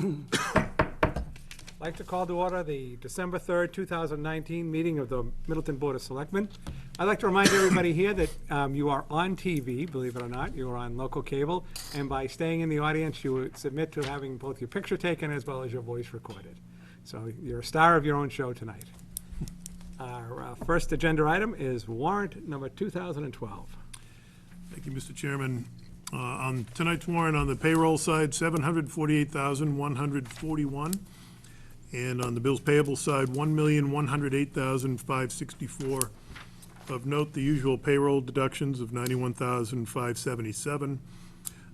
I'd like to call to order the December 3rd, 2019 meeting of the Middleton Board of Selectmen. I'd like to remind everybody here that you are on TV, believe it or not. You are on local cable, and by staying in the audience, you would submit to having both your picture taken as well as your voice recorded. So you're a star of your own show tonight. Our first agenda item is warrant number 2012. Thank you, Mr. Chairman. On tonight's warrant, on the payroll side, $748,141. And on the bills payable side, $1,108,564. Of note, the usual payroll deductions of $91,577.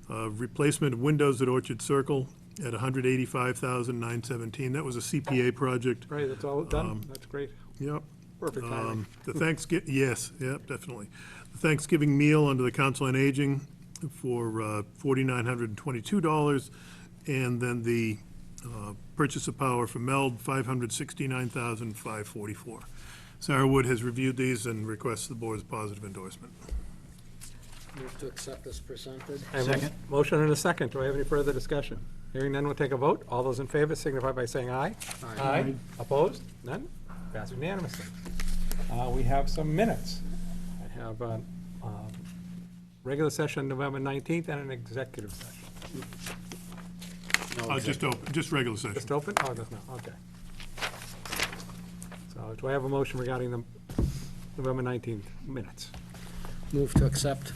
Replacement of windows at Orchard Circle at $185,917. That was a CPA project. Right, that's all done? That's great. Yep. Perfect timing. The Thanksgiving, yes, yep, definitely. The Thanksgiving meal under the Council on Aging for $4,922, and then the purchase of power for MELD, $569,544. Sarah Wood has reviewed these and requests the board's positive endorsement. Move to accept as presented. I have a motion and a second. Do I have any further discussion? Hearing none, we'll take a vote. All those in favor signify by saying aye. Aye. Opposed? None? Passed unanimously. We have some minutes. I have a regular session November 19th and an executive session. No Just open, just regular session. Just open? Oh, that's not, okay. So do I have a motion regarding the November 19th minutes? Move to accept.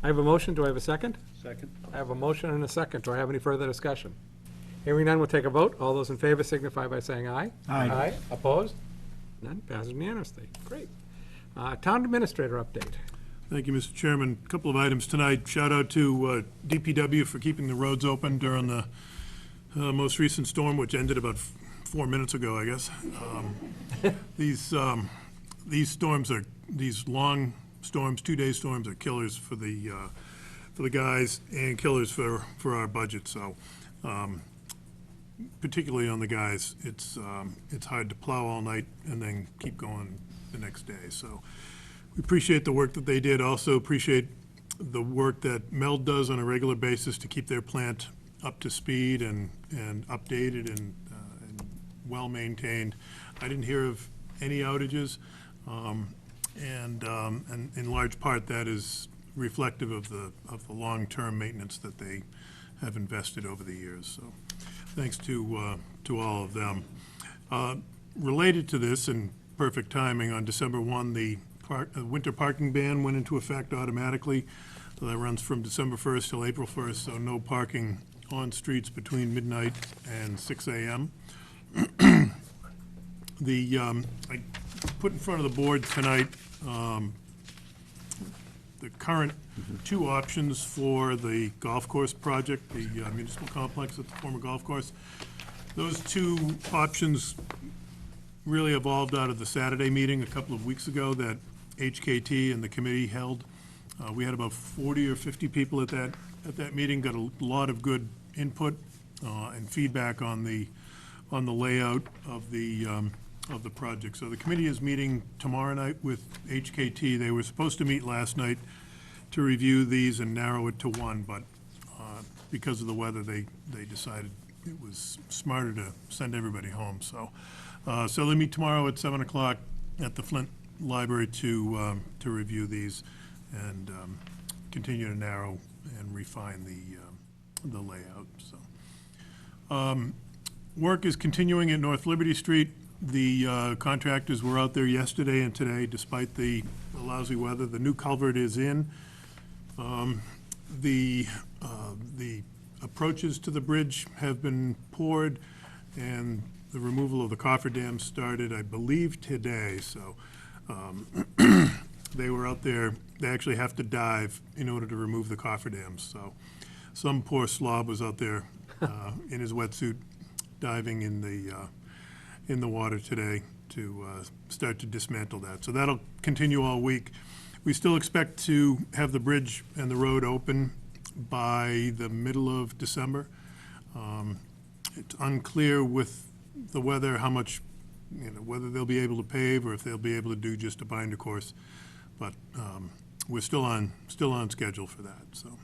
I have a motion. Do I have a second? Second. I have a motion and a second. Do I have any further discussion? Hearing none, we'll take a vote. All those in favor signify by saying aye. Aye. Opposed? None? Passes unanimously. Great. Town administrator update. Thank you, Mr. Chairman. A couple of items tonight. Shout out to DPW for keeping the roads open during the most recent storm, which ended about 4 minutes ago, I guess. These storms are, these long storms, 2-day storms are killers for the guys and killers for our budget. So particularly on the guys, it's hard to plow all night and then keep going the next day. So we appreciate the work that they did. Also appreciate the work that MELD does on a regular basis to keep their plant up to speed and updated and well-maintained. I didn't hear of any outages, and in large part that is reflective of the long-term maintenance that they have invested over the years. So thanks to all of them. Related to this, and perfect timing, on December 1, the winter parking ban went into effect automatically. So that runs from December 1st till April 1st, so no parking on streets between midnight and 6 a.m. I put in front of the board tonight the current two options for the golf course project, the municipal complex at the former golf course. Those two options really evolved out of the Saturday meeting a couple of weeks ago that HKT and the committee held. We had about 40 or 50 people at that meeting, got a lot of good input and feedback on the layout of the project. So the committee is meeting tomorrow night with HKT. They were supposed to meet last night to review these and narrow it to one, but because of the weather, they decided it was smarter to send everybody home. So so they meet tomorrow at 7 o'clock at the Flint Library to review these and continue to narrow and refine the layout. So work is continuing at North Liberty Street. The contractors were out there yesterday and today, despite the lousy weather. The new culvert is in. The approaches to the bridge have been poured, and the removal of the cofferdam started, I believe, today. So they were out there. They actually have to dive in order to remove the cofferdams. So some poor slob was out there in his wetsuit diving in the water today to start to dismantle that. So that'll continue all week. We still expect to have the bridge and the road open by the middle of December. It's unclear with the weather how much, whether they'll be able to pave or if they'll be able to do just a binder course. But we're still on schedule for that. So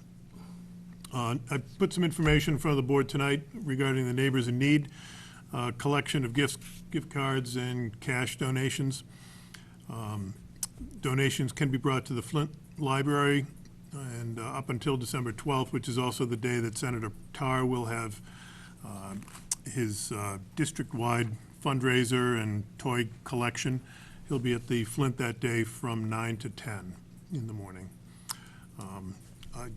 I put some information in front of the board tonight regarding the Neighbors in Need, collection of gift cards and cash donations. Donations can be brought to the Flint Library, and up until December 12th, which is also the day that Senator Tarr will have his district-wide fundraiser and toy collection. He'll be at the Flint that day from 9 to 10 in the morning. I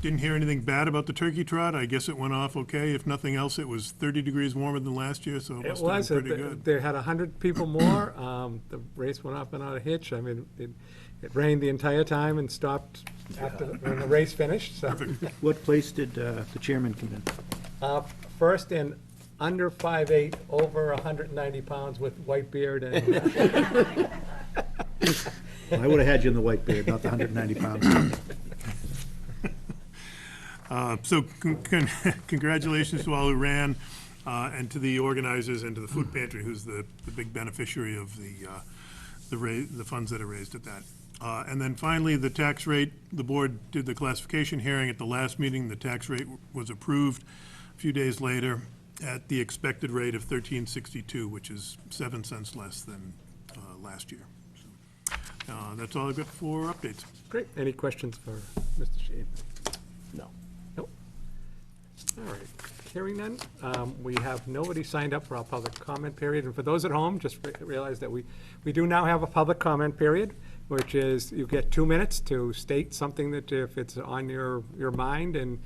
didn't hear anything bad about the turkey trot. I guess it went off okay. If nothing else, it was 30 degrees warmer than last year, so it It must was, have been pretty good. they had 100 people more. The race went off without a hitch. I mean, it rained the entire time and stopped after, when the race finished, so. What place did the chairman come in? First in under 5'8", over 190 pounds with white beard and, Well, I would have had you in the white beard, not the 190 pounds. So congratulations to all who ran, and to the organizers and to the food pantry, who's the big beneficiary of the funds that are raised at that. And then finally, the tax rate, the board did the classification hearing at the last meeting. The tax rate was approved a few days later at the expected rate of 1362, which is 7 cents less than last year. So, that's all I've got for updates. great. Any questions for Mr. Shade? No. Nope. All right, hearing none. We have nobody signed up for our public comment period. And for those at home, just realize that we do now have a public comment period, which is you get 2 minutes to state something that if it's on your mind, and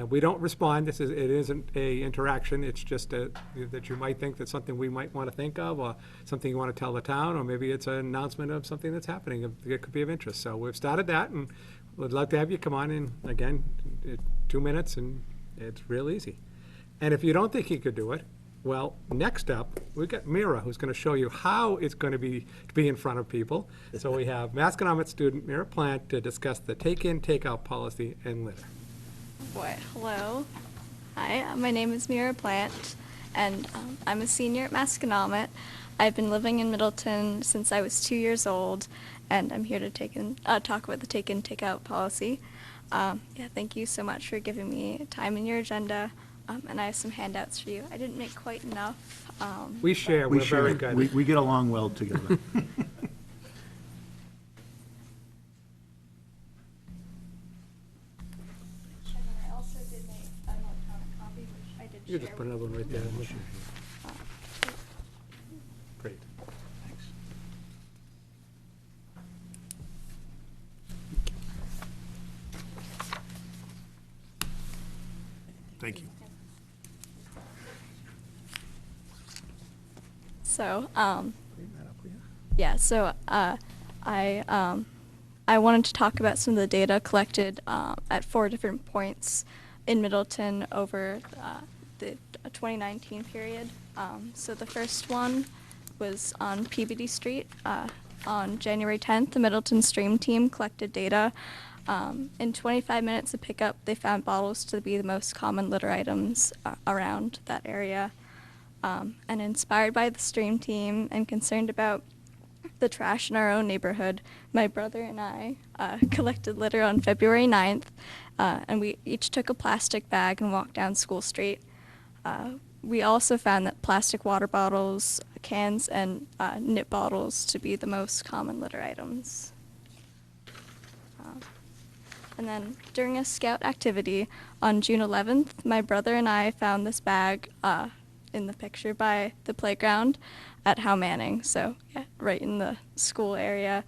we don't respond. It isn't a interaction. It's just that you might think that's something we might want to think of, or something you want to tell the town, or maybe it's an announcement of something that's happening. It could be of interest. So we've started that, and we'd love to have you come on in again, 2 minutes, and it's real easy. And if you don't think you could do it, well, next up, we've got Mira, who's going to show you how it's going to be in front of people. So we have Masconomet student Mira Plant to discuss the take-in, take-out policy and litter. Boy, hello. Hi, my name is Mira Plant, and I'm a senior at Masconomet. I've been living in Middleton since I was 2 years old, and I'm here to talk about the take-in, take-out policy. Thank you so much for giving me time in your agenda, and I have some handouts for you. I didn't make quite enough. We share, we're very good. We get along well together. I also did make an electronic copy, which I did You just put another one right there. Great. Thanks. Thank you. So, Clean that up, will you? yeah, so I wanted to talk about some of the data collected at 4 different points in Middleton over the 2019 period. So the first one was on Peabody Street. On January 10th, the Middleton Stream team collected data. In 25 minutes of pickup, they found bottles to be the most common litter items around that area. And inspired by the stream team and concerned about the trash in our own neighborhood, my brother and I collected litter on February 9th, and we each took a plastic bag and walked down School Street. We also found that plastic water bottles, cans, and nip bottles to be the most common litter items. And then during a scout activity on June 11th, my brother and I found this bag in the picture by the playground at Howe Manning, so yeah, right in the school area.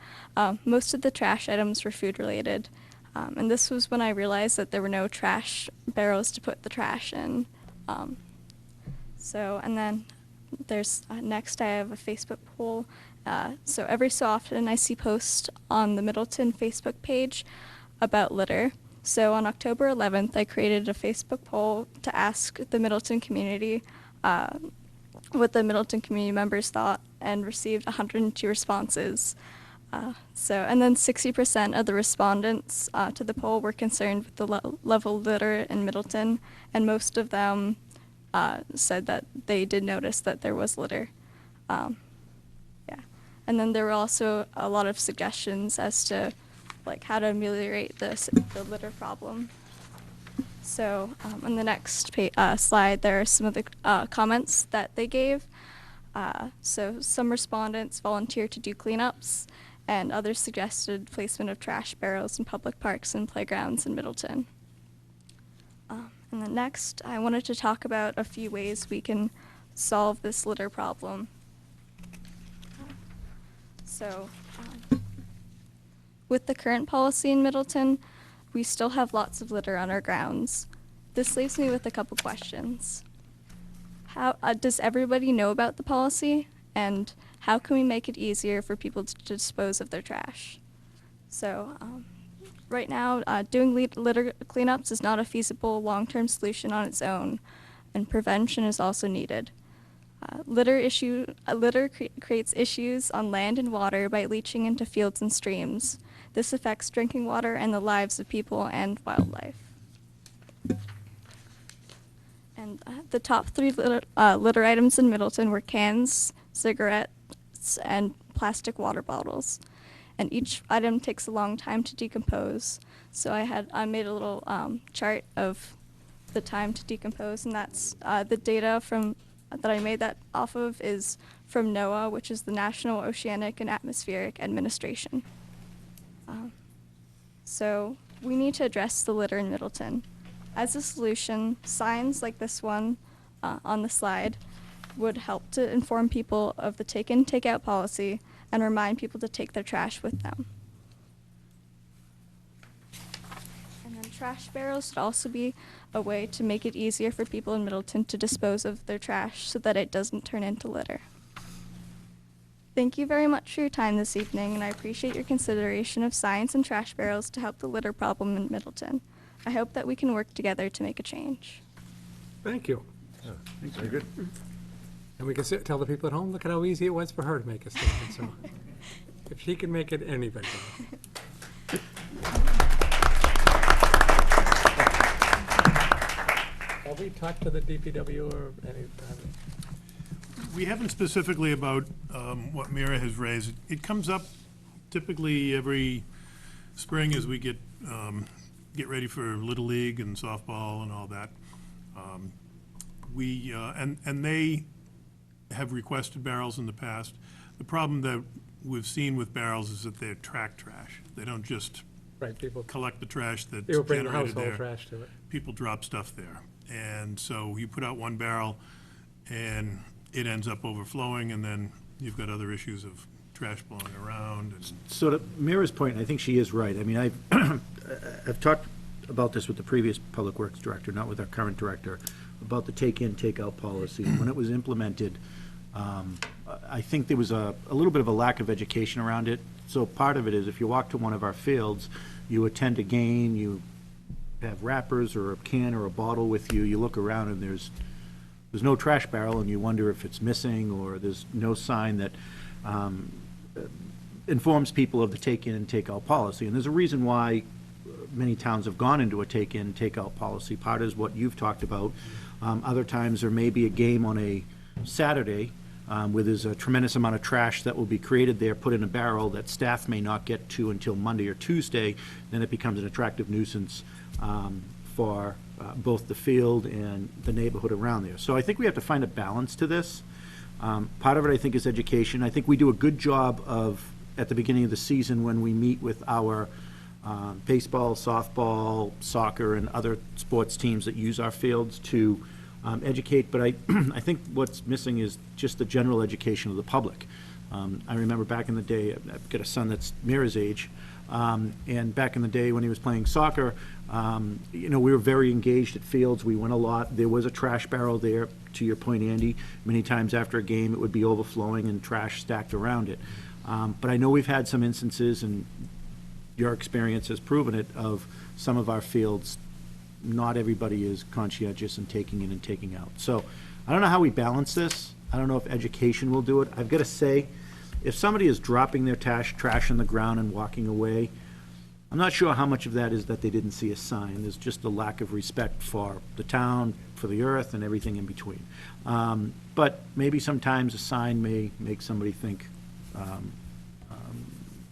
Most of the trash items were food related, and this was when I realized that there were no trash barrels to put the trash in. And then there's next I have a Facebook poll. So every so often I see posts on the Middleton Facebook page about litter. So on October 11th, I created a Facebook poll to ask the Middleton community what the Middleton community members thought, and received 102 responses. And then 60% of the respondents to the poll were concerned with the level of litter in Middleton, and most of them said that they did notice that there was litter. And then there were also a lot of suggestions as to how to ameliorate the litter problem. So on the next slide, there are some of the comments that they gave. So some respondents volunteered to do cleanups, and others suggested placement of trash barrels in public parks and playgrounds in Middleton. And then next, I wanted to talk about a few ways we can solve this litter problem. So, with the current policy in Middleton, we still have lots of litter on our grounds. This leaves me with a couple questions. How does everybody know about the policy, and how can we make it easier for people to dispose of their trash? So, right now, doing litter cleanups is not a feasible long-term solution on its own, and prevention is also needed. Litter creates issues on land and water by leaching into fields and streams. This affects drinking water and the lives of people and wildlife. And the top 3 litter items in Middleton were cans, cigarettes, and plastic water bottles. And each item takes a long time to decompose. So I made a little chart of the time to decompose, and that's the data that I made that off of is from NOAA, which is the National Oceanic and Atmospheric Administration. So we need to address the litter in Middleton. As a solution, signs like this one on the slide would help to inform people of the take-in, take-out policy and remind people to take their trash with them. And then trash barrels should also be a way to make it easier for people in Middleton to dispose of their trash so that it doesn't turn into litter. Thank you very much for your time this evening, and I appreciate your consideration of signs and trash barrels to help the litter problem in Middleton. I hope that we can work together to make a change. Thank you. Very good. And we can tell the people at home, look at how easy it was for her to make a statement, so if she can make it, anybody can. Have we talked to the DPW or any? We haven't specifically about what Mira has raised. It comes up typically every spring as we get ready for Little League and softball and all that. And they have requested barrels in the past. The problem that we've seen with barrels is that they're track trash. They don't just Right, people, collect the trash that's they will bring the generated household there. trash to it. People drop stuff there. And so you put out one barrel and it ends up overflowing, and then you've got other issues of trash blowing around. And So to Mira's point, I think she is right. I mean, I've talked about this with the previous Public Works Director, not with our current director, about the take-in, take-out policy. And when it was implemented, I think there was a little bit of a lack of education around it. So part of it is if you walk to one of our fields, you attend a game, you have wrappers or a can or a bottle with you, you look around and there's no trash barrel, and you wonder if it's missing, or there's no sign that informs people of the take-in and take-out policy. And there's a reason why many towns have gone into a take-in, take-out policy. Part is what you've talked about. Other times, there may be a game on a Saturday where there's a tremendous amount of trash that will be created there, put in a barrel that staff may not get to until Monday or Tuesday. Then it becomes an attractive nuisance for both the field and the neighborhood around there. So I think we have to find a balance to this. Part of it, I think, is education. I think we do a good job of, at the beginning of the season, when we meet with our baseball, softball, soccer, and other sports teams that use our fields to educate. But I think what's missing is just the general education of the public. I remember back in the day, I've got a son that's Mira's age, and back in the day when he was playing soccer, we were very engaged at fields. We went a lot. There was a trash barrel there, to your point, Andy. Many times after a game, it would be overflowing and trash stacked around it. But I know we've had some instances, and your experience has proven it, of some of our fields, not everybody is conscientious in taking in and taking out. So I don't know how we balance this. I don't know if education will do it. I've got to say, if somebody is dropping their trash on the ground and walking away, I'm not sure how much of that is that they didn't see a sign. There's just a lack of respect for the town, for the earth, and everything in between. But maybe sometimes a sign may make somebody think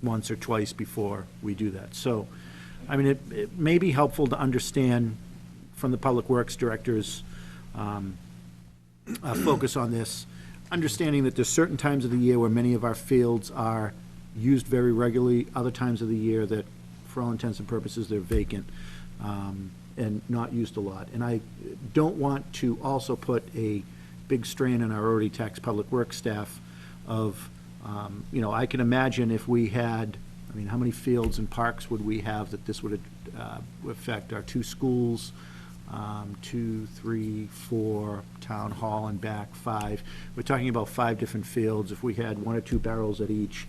once or twice before we do that. So, I mean, it may be helpful to understand from the Public Works Director's focus on this, understanding that there's certain times of the year where many of our fields are used very regularly, other times of the year that, for all intents and purposes, they're vacant and not used a lot. And I don't want to also put a big strain on our already taxed Public Works staff of, I can imagine if we had, how many fields and parks would we have that this would affect? Our 2 schools, 2, 3, 4, town hall and back, 5. We're talking about 5 different fields. If we had 1 or 2 barrels at each,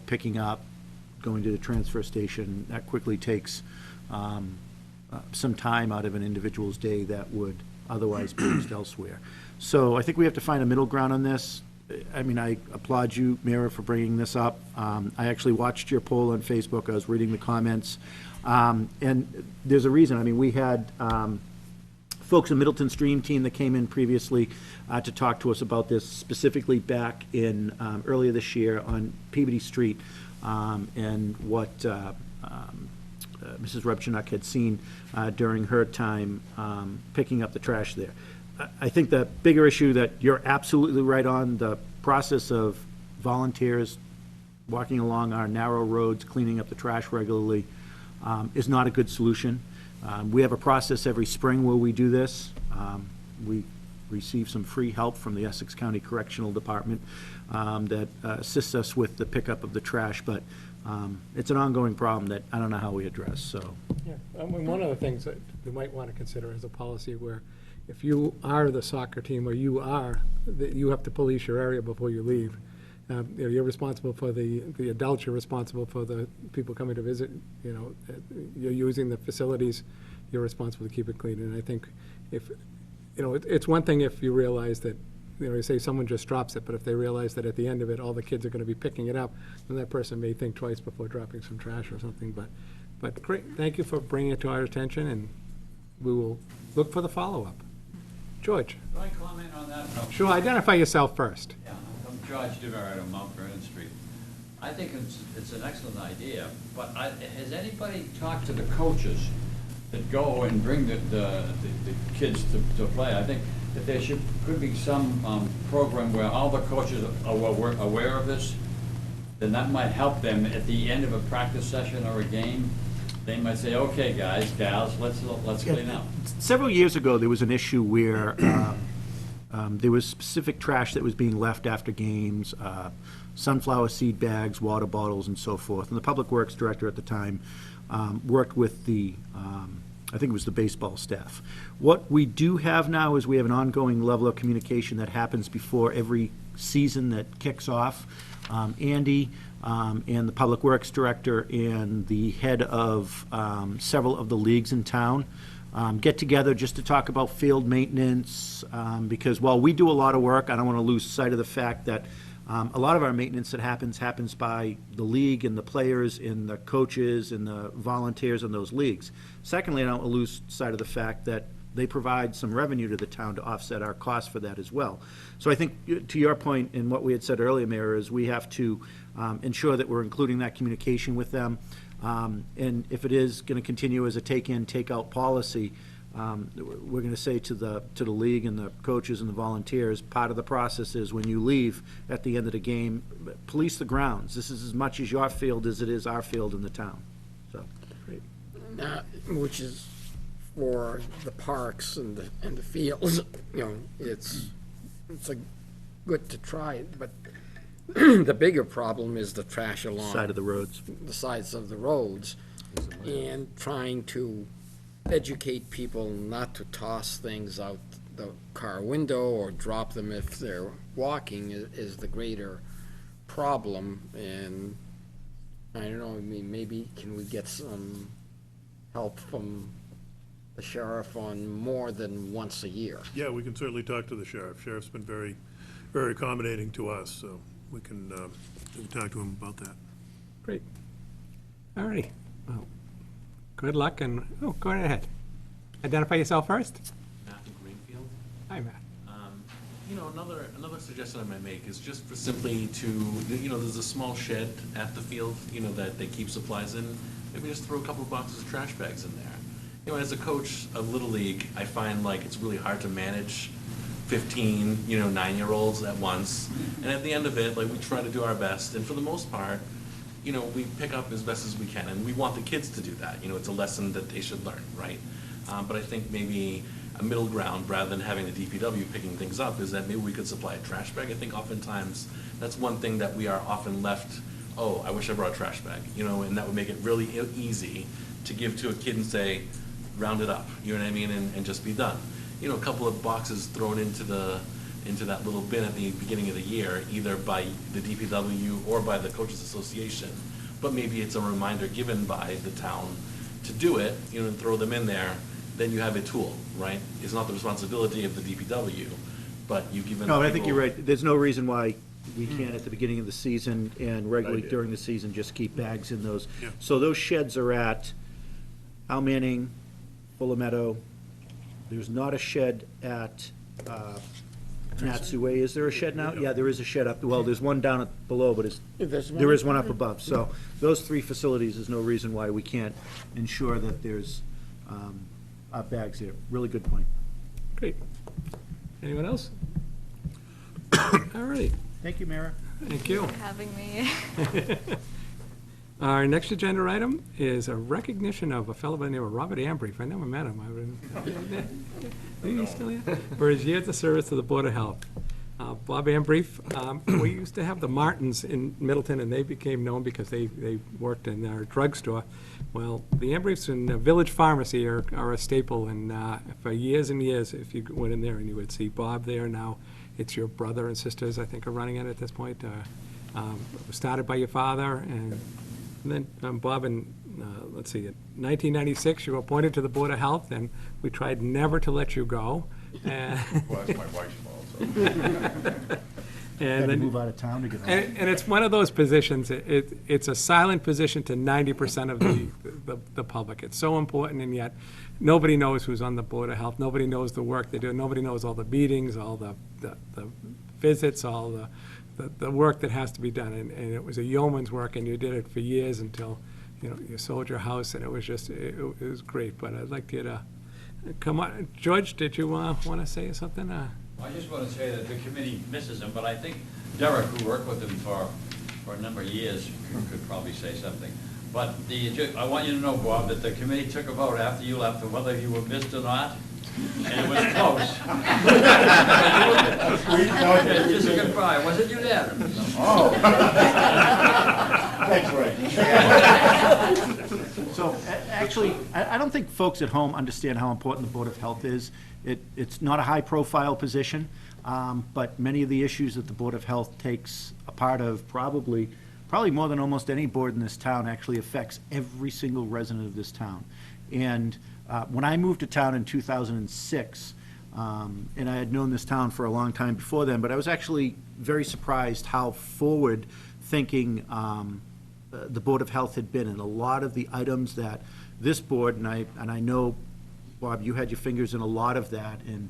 picking up, going to the transfer station, that quickly takes some time out of an individual's day that would otherwise be used elsewhere. So I think we have to find a middle ground on this. I applaud you, Mira, for bringing this up. I actually watched your poll on Facebook. I was reading the comments. And there's a reason. We had folks in Middleton Stream Team that came in previously to talk to us about this, specifically back in earlier this year on Peabody Street, and what Mrs. Rebchuk had seen during her time picking up the trash there. I think the bigger issue that you're absolutely right on, the process of volunteers walking along our narrow roads, cleaning up the trash regularly, is not a good solution. We have a process every spring where we do this. We receive some free help from the Essex County Correctional Department that assists us with the pickup of the trash, but it's an ongoing problem that I don't know how we address, so. Yeah, one of the things that we might want to consider is a policy where if you are the soccer team, or you have to police your area before you leave. You're responsible for the adults, you're responsible for the people coming to visit, you're using the facilities, you're responsible to keep it clean. And I think if, it's one thing if you realize that, you say someone just drops it, but if they realize that at the end of it, all the kids are going to be picking it up, then that person may think twice before dropping some trash or something. But great, thank you for bringing it to our attention, and we will look for the follow-up. George? Can I comment on that? No. Sure, identify yourself first. Yeah, I'm George DeMeritt on Mount Vernon Street. I think it's an excellent idea, but has anybody talked to the coaches that go and bring the kids to play? I think that there could be some program where all the coaches are aware of this, then that might help them at the end of a practice session or a game. They might say, okay, guys, gals, let's clean up. Several years ago, there was an issue where there was specific trash that was being left after games, sunflower seed bags, water bottles, and so forth. And the Public Works Director at the time worked with the, I think it was the baseball staff. What we do have now is we have an ongoing level of communication that happens before every season that kicks off. Andy and the Public Works Director and the head of several of the leagues in town get together just to talk about field maintenance, because while we do a lot of work, I don't want to lose sight of the fact that a lot of our maintenance that happens by the league and the players and the coaches and the volunteers in those leagues. Secondly, I don't want to lose sight of the fact that they provide some revenue to the town to offset our costs for that as well. So I think, to your point in what we had said earlier, Mayor, is we have to ensure that we're including that communication with them. And if it is going to continue as a take-in, take-out policy, we're going to say to the league and the coaches and the volunteers, part of the process is when you leave at the end of the game, police the grounds. This is as much as your field as it is our field in the town. So, great. Which is for the parks and the fields, it's good to try, but the bigger problem is the trash along Side of the roads. the sides of the roads, and trying to educate people not to toss things out the car window or drop them if they're walking is the greater problem. And I don't know, maybe can we get some help from the sheriff on more than once a year? Yeah, we can certainly talk to the sheriff. Sheriff's been very, very accommodating to us, so we can talk to him about that. Great. All righty. Well, good luck, and, go right ahead. Identify yourself first. Matthew Greenfield. Hi, Matt. Another suggestion I might make is just for simply to, there's a small shed at the field, that they keep supplies in. Maybe just throw a couple of boxes of trash bags in there. you know, as a coach of Little League, I find like it's really hard to manage 15, 9-year-olds at once. And at the end of it, like, we try to do our best, and for the most part, we pick up as best as we can, and we want the kids to do that. It's a lesson that they should learn, right? But I think maybe a middle ground, rather than having the DPW picking things up, is that maybe we could supply a trash bag. I think oftentimes, that's one thing that we are often left, oh, I wish I brought a trash bag, and that would make it really easy to give to a kid and say, round it up, you know what I mean, and just be done. A couple of boxes thrown into that little bin at the beginning of the year, either by the DPW or by the Coaches Association, but maybe it's a reminder given by the town to do it, and throw them in there, then you have a tool, right? It's not the responsibility of the DPW, but you've given. No, I think people- you're right. There's no reason why we can't, at the beginning of the season and regularly Idea. during the season, just keep bags in those. Yeah. So those sheds are at Al Manning, Fuller Meadow. There's not a shed at Natsue. Is there a shed now? Yeah, there is a shed up, well, there's one down below, but there is one up above. So those three facilities, there's no reason why we can't ensure that there's bags there. Really good point. Great. Anyone else? All right, Thank you, Mara. thank you. For having me. Our next agenda item is a recognition of a fellow by the name of Robert Ambrief. I never met him. Are you still here? For his years of service to the Board of Health. Bob Ambrief, we used to have the Martins in Middleton, and they became known because they worked in our drugstore. Well, the Ambriefs in the Village Pharmacy are a staple, and for years and years, if you went in there and you would see Bob there now, it's your brother and sisters, I think, are running it at this point. It was started by your father, and then Bob, in, let's see, in 1996, you were appointed to the Board of Health, and we tried never to let you go. And Well, that's my wife's fault, so. and Had to then, move out of town to get home. and it's one of those positions, it's a silent position to 90% of the public. It's so important, and yet, nobody knows who's on the Board of Health, nobody knows the work they do, nobody knows all the meetings, all the visits, all the work that has to be done, and it was a yeoman's work, and you did it for years until, you sold your house, and it was just, it was great, but I'd like you to, come on, George, did you want to say something? I just want to say that the committee misses him, but I think Derek, who worked with him for a number of years, could probably say something. But I want you to know, Bob, that the committee took a vote after you left on whether you were missed or not, and it was close. Just a good cry. Was it unanimous? Oh. Thanks, Ray. So, actually, I don't think folks at home understand how important the Board of Health is. It's not a high-profile position, but many of the issues that the Board of Health takes a part of, probably more than almost any board in this town, actually affects every single resident of this town. And when I moved to town in 2006, and I had known this town for a long time before then, but I was actually very surprised how forward-thinking the Board of Health had been, and a lot of the items that this board, and I know, Bob, you had your fingers in a lot of that, and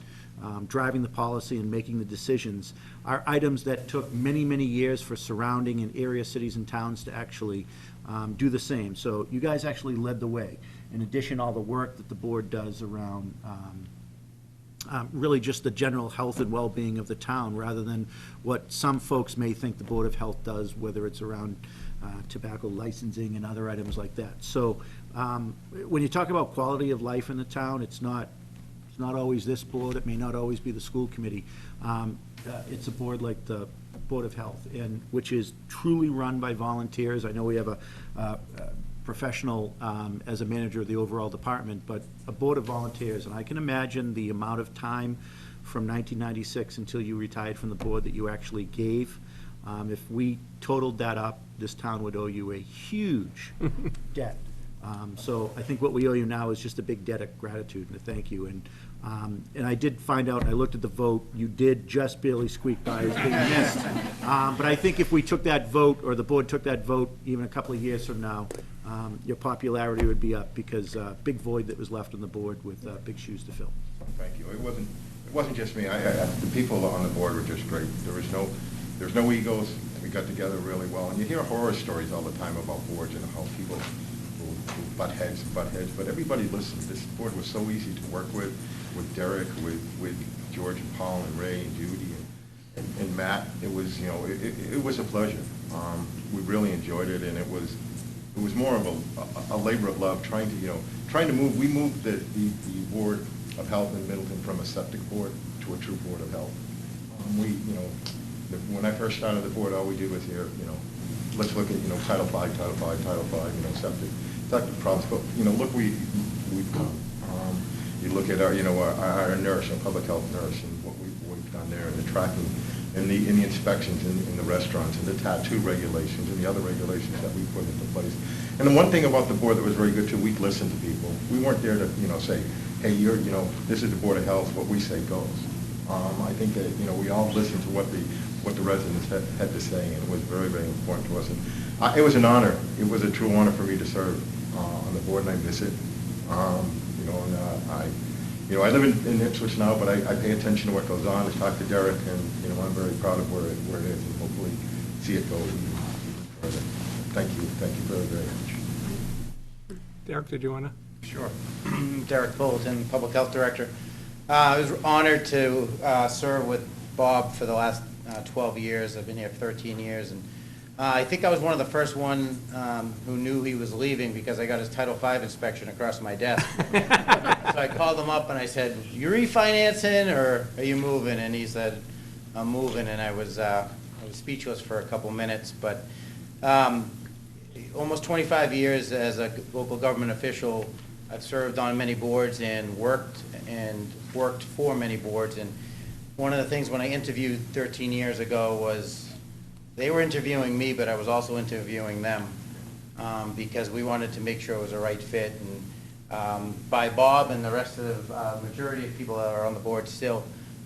driving the policy and making the decisions, are items that took many, many years for surrounding and area cities and towns to actually do the same. So you guys actually led the way. In addition, all the work that the board does around really just the general health and well-being of the town, rather than what some folks may think the Board of Health does, whether it's around tobacco licensing and other items like that. So when you talk about quality of life in the town, it's not always this board, it may not always be the school committee. It's a board like the Board of Health, and which is truly run by volunteers. I know we have a professional as a manager of the overall department, but a board of volunteers, and I can imagine the amount of time from 1996 until you retired from the board that you actually gave. If we totaled that up, this town would owe you a huge debt. So I think what we owe you now is just a big debt of gratitude and a thank you. And I did find out, I looked at the vote, you did just barely squeak by as being missed. But I think if we took that vote, or the board took that vote even a couple of years from now, your popularity would be up, because big void that was left on the board with big shoes to fill. Thank you. It wasn't just me. The people on the board were just great. There's no egos. We got together really well. And you hear horror stories all the time about boards and how people will butt heads, but everybody listened. This board was so easy to work with Derek, with George and Paul and Ray and Judy and Matt. It was, it was a pleasure. We really enjoyed it, and it was more of a labor of love, trying to move. We moved the Board of Health in Middleton from a septic board to a true Board of Health. When I first started the board, all we did was let's look at, Title V, septic problems. But, look, we've come. You look at our nurse, our public health nurse, and what we've done there, and the tracking, and the inspections in the restaurants, and the tattoo regulations, and the other regulations that we put into place. And the one thing about the board that was very good too, we listened to people. We weren't there to, say, hey, this is the Board of Health, what we say goes. I think that, we all listened to what the residents had to say, and it was very, very important to us. And it was an honor. It was a true honor for me to serve on the board, and I miss it. I live in Ipswich now, but I pay attention to what goes on. I talk to Derek, and I'm very proud of where it is, and hopefully see it go even further. Thank you very, very much. Derek, did you want to? Sure. Derek Fullerton, Public Health Director. I was honored to serve with Bob for the last 12 years. I've been here 13 years, and I think I was one of the first one who knew he was leaving because I got his Title V inspection across my desk. So I called him up and I said, "You refinancing or are you moving?" And he said, "I'm moving," and I was speechless for a couple minutes. But almost 25 years as a local government official, I've served on many boards and worked for many boards. And one of the things when I interviewed 13 years ago was they were interviewing me, but I was also interviewing them because we wanted to make sure it was a right fit. And by Bob and the rest of the majority of people that are on the board still,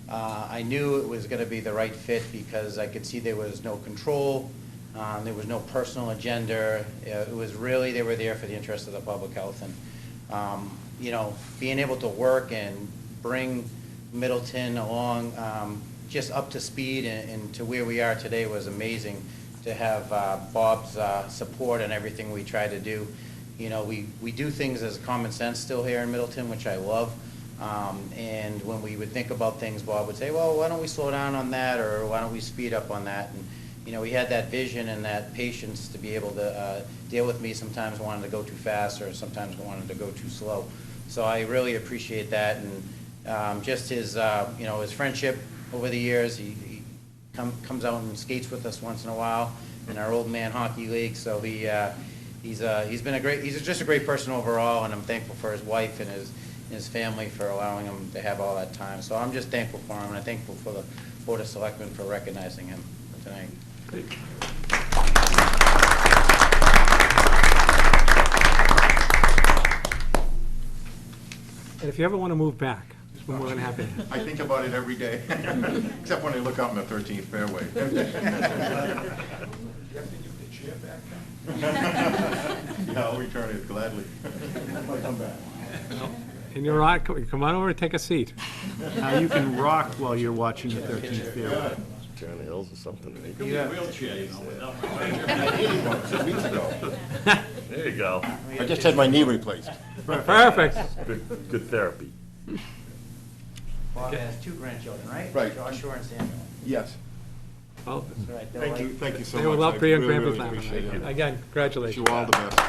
I knew it was going to be the right fit because I could see there was no control, there was no personal agenda. It was really, they were there for the interest of the public health. And, being able to work and bring Middleton along just up to speed and to where we are today was amazing to have Bob's support and everything we try to do. We do things as common sense still here in Middleton, which I love. And when we would think about things, Bob would say, well, why don't we slow down on that, or why don't we speed up on that? And, we had that vision and that patience to be able to deal with me sometimes wanting to go too fast or sometimes wanting to go too slow. So I really appreciate that. And just his, his friendship over the years. He comes out and skates with us once in a while in our old man hockey league. So he's just a great person overall, and I'm thankful for his wife and his family for allowing him to have all that time. So I'm just thankful for him, and I'm thankful for the Board of Selectmen for recognizing him tonight. Great. And if you ever want to move back, we're more than happy. I think about it every day, except when I look out in the 13th fairway. You have to give the chair back. Yeah, I'll return it gladly. I'll come back. And you're on, come on over and take a seat. Now you can rock while you're watching the 13th fairway. Turn the hills or something. It could be a wheelchair, without my I needed one 2 weeks ago. There you go. I just had my knee replaced. Perfect. Good therapy. Bob has 2 grandchildren, right? Right. Joshua and Samuel. Yes. Well, That's right. Thank you so much. they will love I Priya and really, Grandpa's really appreciate it. Again, Wish congratulations. you all the best.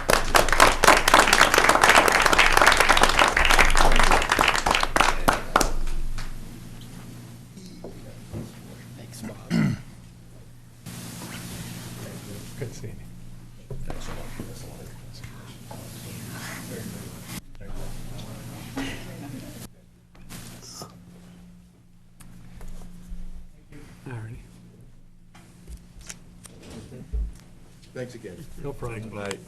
Thanks, Bob. Good seeing you. All righty. Thanks again. No problem. Right.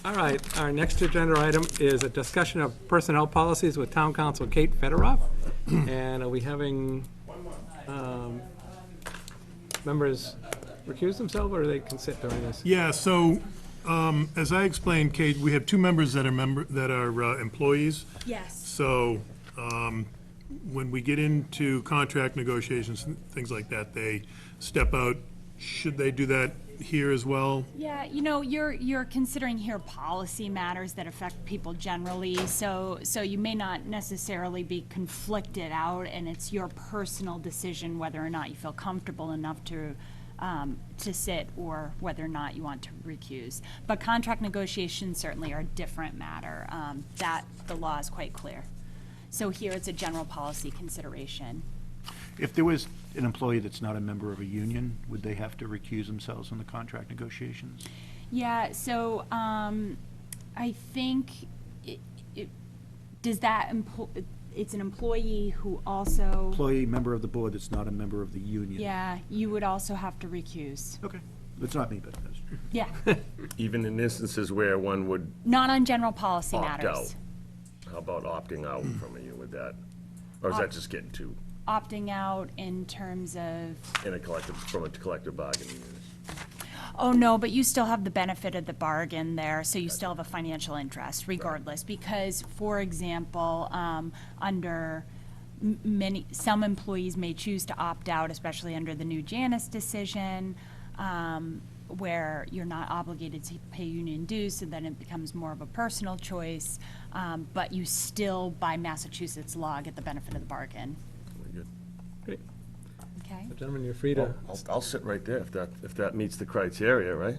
All right, our next agenda item is a discussion of personnel policies with Town Council Kate Federoff. And are we having members recuse themselves, or they can sit during this? Yeah, so, as I explained, Kate, we have 2 members that are employees. Yes. So, when we get into contract negotiations and things like that, they step out Should they do that here as well? Yeah, you know, you're considering here policy matters that affect people generally, so you may not necessarily be conflicted out, and it's your personal decision whether or not you feel comfortable enough to sit or whether or not you want to recuse. But contract negotiations certainly are a different matter. That, the law is quite clear. So here it's a general policy consideration. If there was an employee that's not a member of a union, would they have to recuse themselves in the contract negotiations? Yeah, so I think does that it's an employee who also, Employee, member of the board that's not a member of the union? yeah, you would also have to recuse. Okay. It's not me, but that's. Yeah, Even in instances where one would not on general policy opt matters. out. How about opting out from a union with that? Or is that just getting too, Opting out in terms of, in a collective, from a collective bargaining unit? oh, no, but you still have the benefit of the bargain there, so you still have a financial interest regardless. Because, for example, under some employees may choose to opt out, especially under the new Janus decision, where you're not obligated to pay union dues, so then it becomes more of a personal choice. But you still, by Massachusetts law, get the benefit of the bargain. Very good. Great. Okay? So gentlemen, you're free to, I'll sit right there if that meets the criteria, right?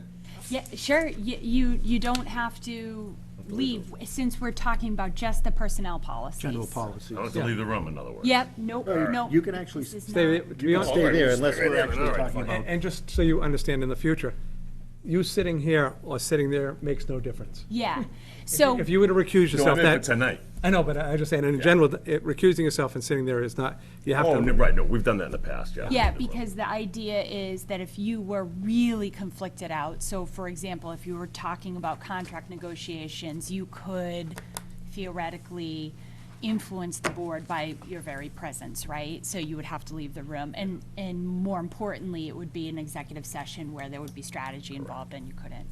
Yeah, sure. You don't have to leave, since we're talking about just the personnel policies. General policies. I don't have to leave the room, in other words. Yep, nope, nope. You can actually This is stay, not- to be honest, stay there unless Stay we're there, actually all right, talking fine. about. and just so you understand in the future, you sitting here or sitting there makes no difference. Yeah, so, If you were to recuse No, yourself, I'm in for that, tonight. I know, but I'm just saying, in general, recusing yourself and sitting there is not, you have Oh, to. right, no, we've done that in the past, yeah. yeah, because the idea is that if you were really conflicted out, so for example, if you were talking about contract negotiations, you could theoretically influence the board by your very presence, right? So you would have to leave the room. And more importantly, it would be an executive session where there would be strategy involved and you couldn't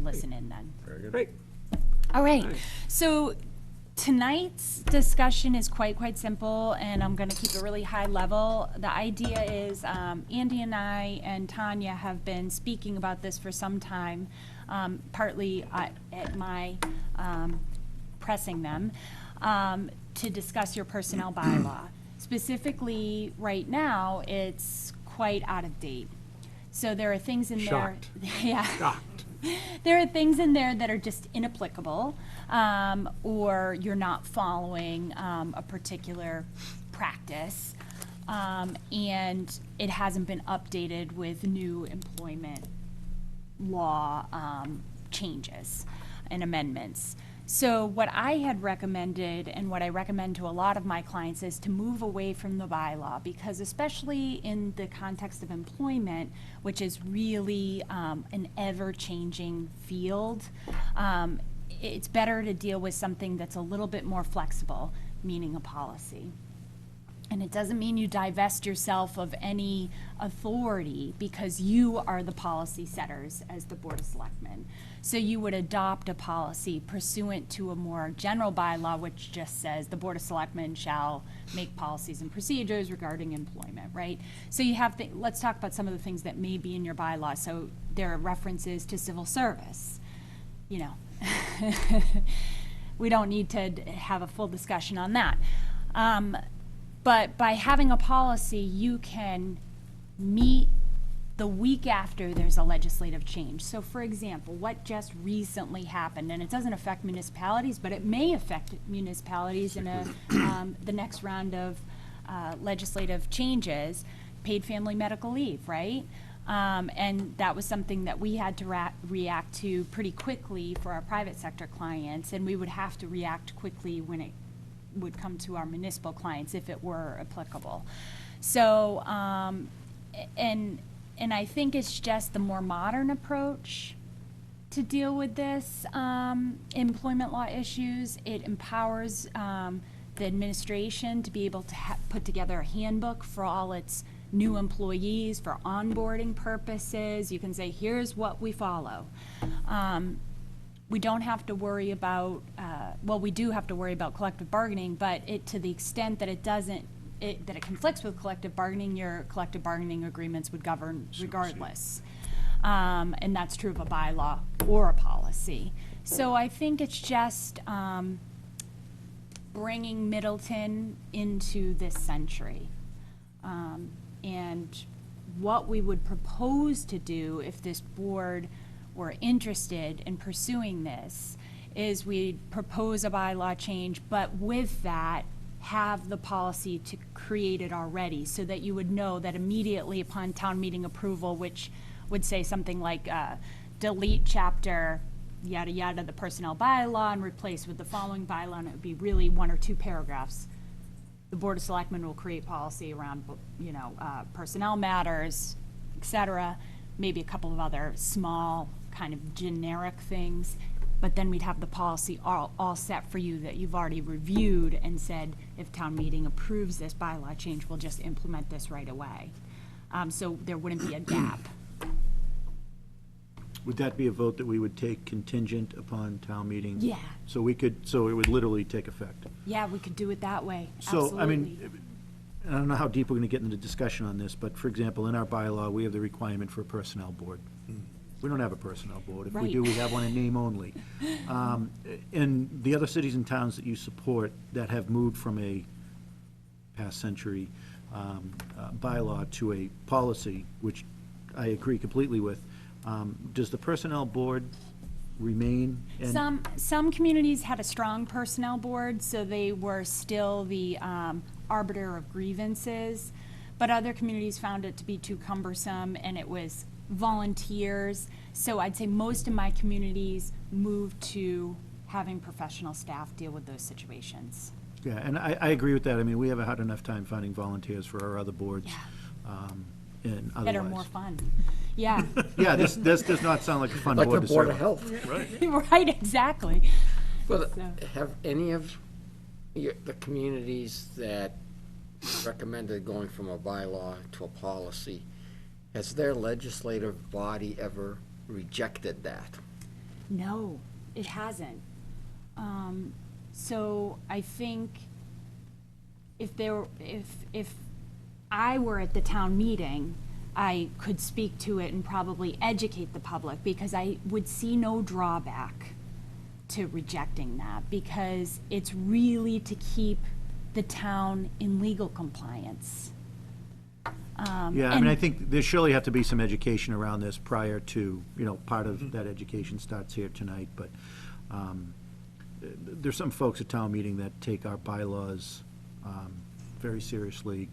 listen in then. Great. All right, so tonight's discussion is quite simple, and I'm gonna keep it really high level. The idea is, Andy and I and Tanya have been speaking about this for some time, partly at my pressing them, to discuss your personnel bylaw. Specifically, right now, it's quite out of date. So there are things in there. Shocked. Yeah. Shocked. There are things in there that are just inapplicable, or you're not following a particular practice, and it hasn't been updated with new employment law changes and amendments. So what I had recommended, and what I recommend to a lot of my clients, is to move away from the bylaw, because especially in the context of employment, which is really an ever-changing field, it's better to deal with something that's a little bit more flexible, meaning a policy. And it doesn't mean you divest yourself of any authority, because you are the policy setters as the Board of Selectmen. So you would adopt a policy pursuant to a more general bylaw, which just says the Board of Selectmen shall make policies and procedures regarding employment, right? So you have, let's talk about some of the things that may be in your bylaw. So there are references to civil service, you know. We don't need to have a full discussion on that. But by having a policy, you can meet the week after there's a legislative change. So for example, what just recently happened, and it doesn't affect municipalities, but it may affect municipalities in the next round of legislative changes, paid family medical leave, right? And that was something that we had to react to pretty quickly for our private sector clients, and we would have to react quickly when it would come to our municipal clients if it were applicable. So, and I think it's just the more modern approach to deal with this employment law issues. It empowers the administration to be able to put together a handbook for all its new employees for onboarding purposes. You can say, here's what we follow. We don't have to worry about, well, we do have to worry about collective bargaining, but to the extent that it doesn't that it conflicts with collective bargaining, your collective bargaining agreements would govern regardless. And that's true of a bylaw or a policy. So I think it's just bringing Middleton into this century. And what we would propose to do if this board were interested in pursuing this is we'd propose a bylaw change, but with that, have the policy to create it already, so that you would know that immediately upon town meeting approval, which would say something like, delete chapter yada yada, the personnel bylaw, and replace with the following bylaw, and it would be really 1 or 2 paragraphs. The Board of Selectmen will create policy around, personnel matters, et cetera, maybe a couple of other small kind of generic things, but then we'd have the policy all set for you that you've already reviewed and said, if town meeting approves this bylaw change, we'll just implement this right away. So there wouldn't be a gap. Would that be a vote that we would take contingent upon town meeting? Yeah. So it would literally take effect? Yeah, we could do it that way, So, I mean, absolutely. I don't know how deep we're gonna get into the discussion on this, but for example, in our bylaw, we have the requirement for a personnel board. We don't have a personnel board. If we Right. do, we have one in name only. And the other cities and towns that you support that have moved from a past century bylaw to a policy, which I agree completely with, does the personnel board remain? And- Some communities had a strong personnel board, so they were still the arbiter of grievances, but other communities found it to be too cumbersome, and it was volunteers. So I'd say most of my communities moved to having professional staff deal with those situations. Yeah, and I agree with that. I mean, we have a hard enough time finding volunteers for our other boards. And otherwise. That are more fun. Yeah, Yeah, this does not sound like a fun Like the board to Board serve of on. Health. right, exactly. But So- have any of the communities that recommended going from a bylaw to a policy, has their legislative body ever rejected that? No, it hasn't. So I think if I were at the town meeting, I could speak to it and probably educate the public, because I would see no drawback to rejecting that, because it's really to keep the town in legal compliance. Yeah, I mean, and- I think there surely have to be some education around this prior to, part of that education starts here tonight, but there's some folks at town meeting that take our bylaws very seriously,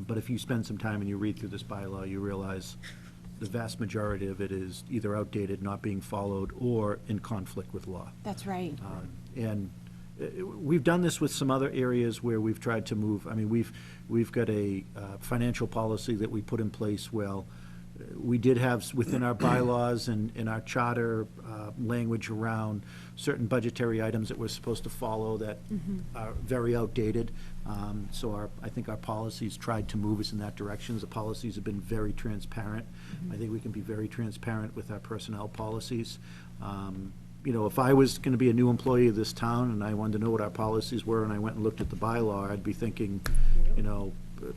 but if you spend some time and you read through this bylaw, you realize the vast majority of it is either outdated, not being followed, or in conflict with law. That's right. And we've done this with some other areas where we've tried to move. I mean, we've got a financial policy that we put in place. Well, we did have within our bylaws and in our charter language around certain budgetary items that we're supposed to follow that are very outdated. So I think our policies tried to move us in that direction. The policies have been very transparent. I think we can be very transparent with our personnel policies. If I was going to be a new employee of this town and I wanted to know what our policies were and I went and looked at the bylaw, I'd be thinking,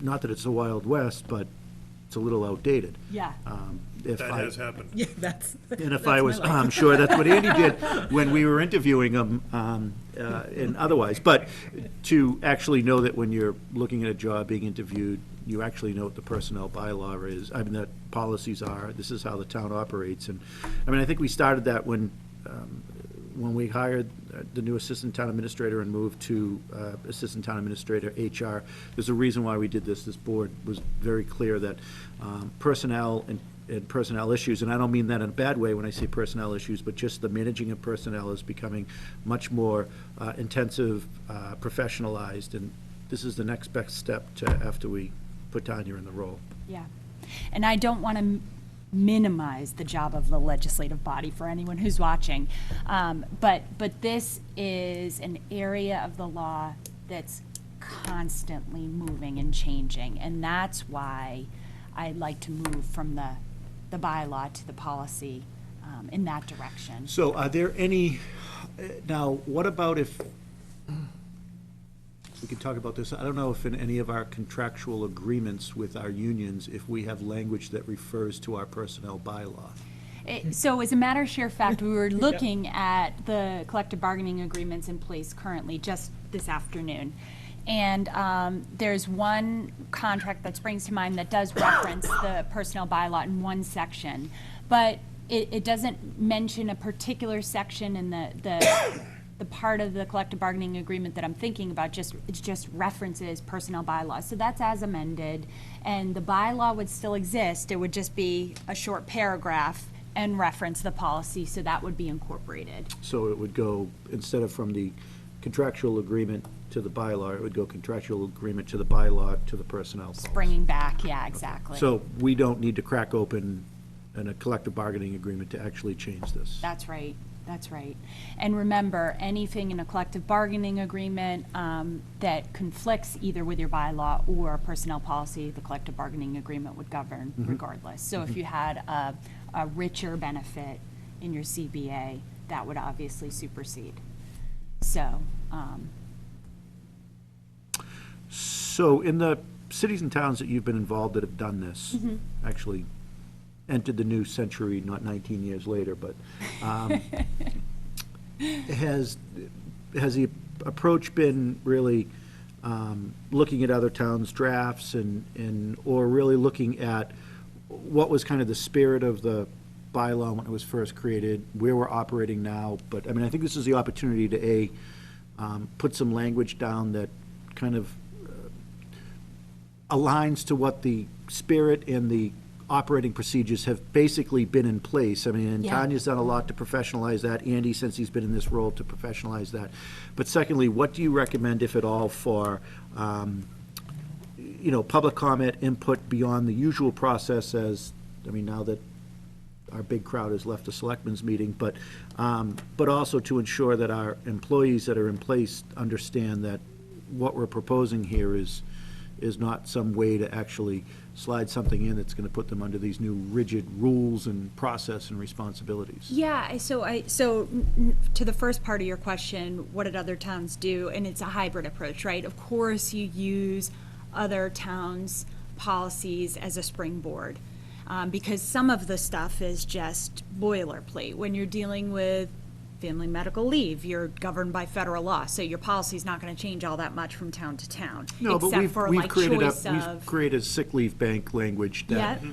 not that it's the Wild West, but it's a little outdated. Yeah. That has happened. Yeah, that's. And if I was, I'm sure that's what Andy did when we were interviewing him, and otherwise. But to actually know that when you're looking at a job being interviewed, you actually know what the personnel bylaw is, I mean, that policies are, this is how the town operates. And, I mean, I think we started that when we hired the new assistant town administrator and moved to assistant town administrator HR. There's a reason why we did this. This board was very clear that personnel and personnel issues, and I don't mean that in a bad way when I say personnel issues, but just the managing of personnel is becoming much more intensive, professionalized, and this is the next best step to after we put Tanya in the role. Yeah. And I don't want to minimize the job of the legislative body for anyone who's watching. But this is an area of the law that's constantly moving and changing. And that's why I'd like to move from the bylaw to the policy in that direction. So are there any, now, what about if, we could talk about this. I don't know if in any of our contractual agreements with our unions, if we have language that refers to our personnel bylaw. So as a matter of sheer fact, we were looking at the collective bargaining agreements in place currently, just this afternoon. And there's one contract that springs to mind that does reference the personnel bylaw in one section, but it doesn't mention a particular section in the part of the collective bargaining agreement that I'm thinking about. It just references personnel bylaws. So that's as amended, and the bylaw would still exist. It would just be a short paragraph and reference the policy, so that would be incorporated. So it would go, instead of from the contractual agreement to the bylaw, it would go contractual agreement to the bylaw to the personnel policy. Bringing back, yeah, exactly. So we don't need to crack open a collective bargaining agreement to actually change this. That's right, that's right. And remember, anything in a collective bargaining agreement that conflicts either with your bylaw or personnel policy, the collective bargaining agreement would govern regardless. So if you had a richer benefit in your CBA, that would obviously supersede. So, So in the cities and towns that you've been involved that have done this, actually entered the new century, not 19 years later, but has the approach been really looking at other towns' drafts or really looking at what was kind of the spirit of the bylaw when it was first created, where we're operating now? But, I mean, I think this is the opportunity to, put some language down that kind of aligns to what the spirit and the operating procedures have basically been in place. I mean, and Yeah. Tanya's done a lot to professionalize that, Andy, since he's been in this role, to professionalize that. But secondly, what do you recommend, if at all, for, public comment, input beyond the usual process as, I mean, now that our big crowd has left the selectmen's meeting, but also to ensure that our employees that are in place understand that what we're proposing here is not some way to actually slide something in that's gonna put them under these new rigid rules and process and responsibilities. yeah, so to the first part of your question, what did other towns do? And it's a hybrid approach, right? Of course, you use other towns' policies as a springboard, because some of the stuff is just boilerplate. When you're dealing with family medical leave, you're governed by federal law, so your policy's not gonna change all that much from town to town. No, but except for we've like created choice we've of, created a sick leave bank language that Yeah.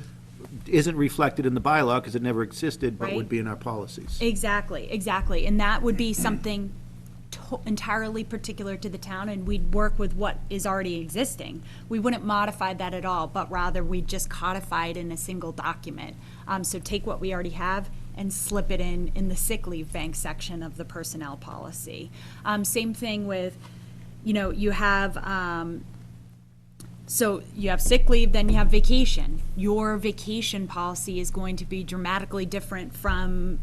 isn't reflected in the bylaw because it never existed, but would Right. be in our policies. exactly, and that would be something entirely particular to the town, and we'd work with what is already existing. We wouldn't modify that at all, but rather we'd just codify it in a single document. So take what we already have and slip it in the sick leave bank section of the personnel policy. Same thing with, you have, so you have sick leave, then you have vacation. Your vacation policy is going to be dramatically different from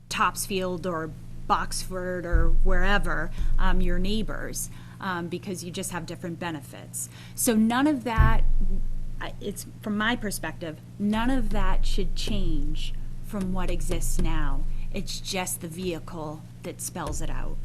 Topsfield or Boxford or wherever, your neighbors, because you just have different benefits. So none of that, it's, from my perspective, none of that should change from what exists now. It's just the vehicle that spells it out.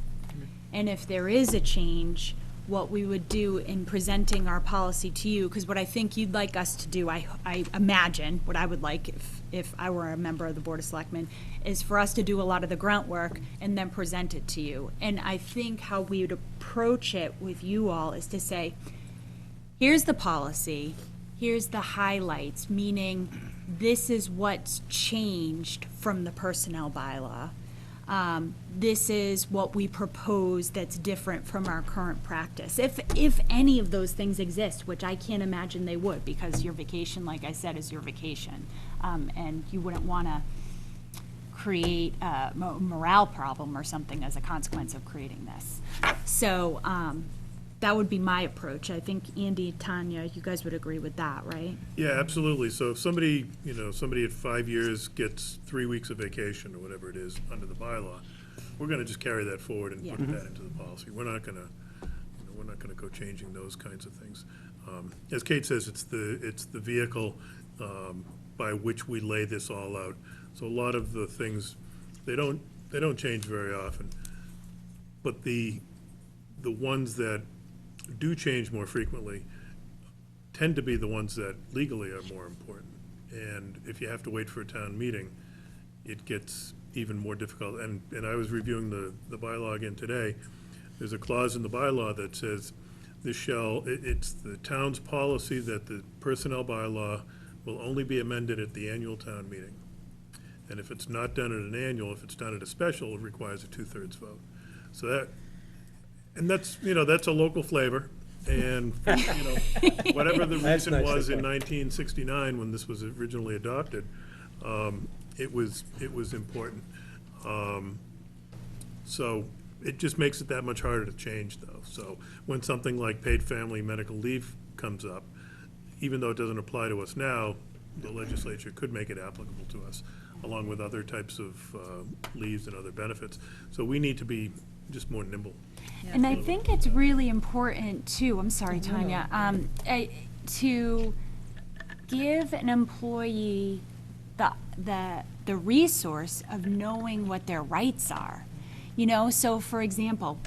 And if there is a change, what we would do in presenting our policy to you, because what I think you'd like us to do, I imagine, what I would like if I were a member of the Board of Selectmen, is for us to do a lot of the grunt work and then present it to you. And I think how we would approach it with you all is to say, here's the policy, here's the highlights, meaning this is what's changed from the personnel bylaw. This is what we propose that's different from our current practice. If any of those things exist, which I can't imagine they would, because your vacation, like I said, is your vacation. And you wouldn't want to create a morale problem or something as a consequence of creating this. So, that would be my approach. I think Andy, Tanya, you guys would agree with that, right? Yeah, absolutely. So if somebody at 5 years gets 3 weeks of vacation or whatever it is under the bylaw, we're gonna just carry that forward and put that into the policy. We're not gonna go changing those kinds of things. As Kate says, it's the vehicle by which we lay this all out. So a lot of the things, they don't change very often. But the ones that do change more frequently tend to be the ones that legally are more important. And if you have to wait for a town meeting, it gets even more difficult. And I was reviewing the bylaw again today. There's a clause in the bylaw that says it's the town's policy that the personnel bylaw will only be amended at the annual town meeting. And if it's not done at an annual, if it's done at a special, it requires a 2/3 vote. So that's a local flavor. And, whatever the That's reason nicely was in put. 1969, when this was originally adopted, it was important. So it just makes it that much harder to change, though. So when something like paid family medical leave comes up, even though it doesn't apply to us now, the legislature could make it applicable to us, along with other types of leaves and other benefits. So we need to be just more nimble. And I think it's really important too, I'm sorry, Tanya, to give an employee the resource of knowing what their rights are. So for example,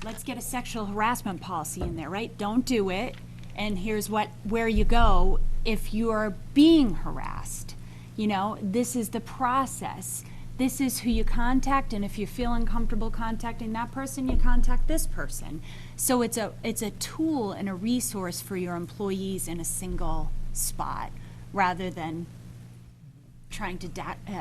let's get a sexual harassment policy in there, right? Don't do it, and here's where you go if you're being harassed. This is the process. This is who you contact, and if you feel uncomfortable contacting that person, you contact this person. So it's a tool and a resource for your employees in a single spot, rather than trying to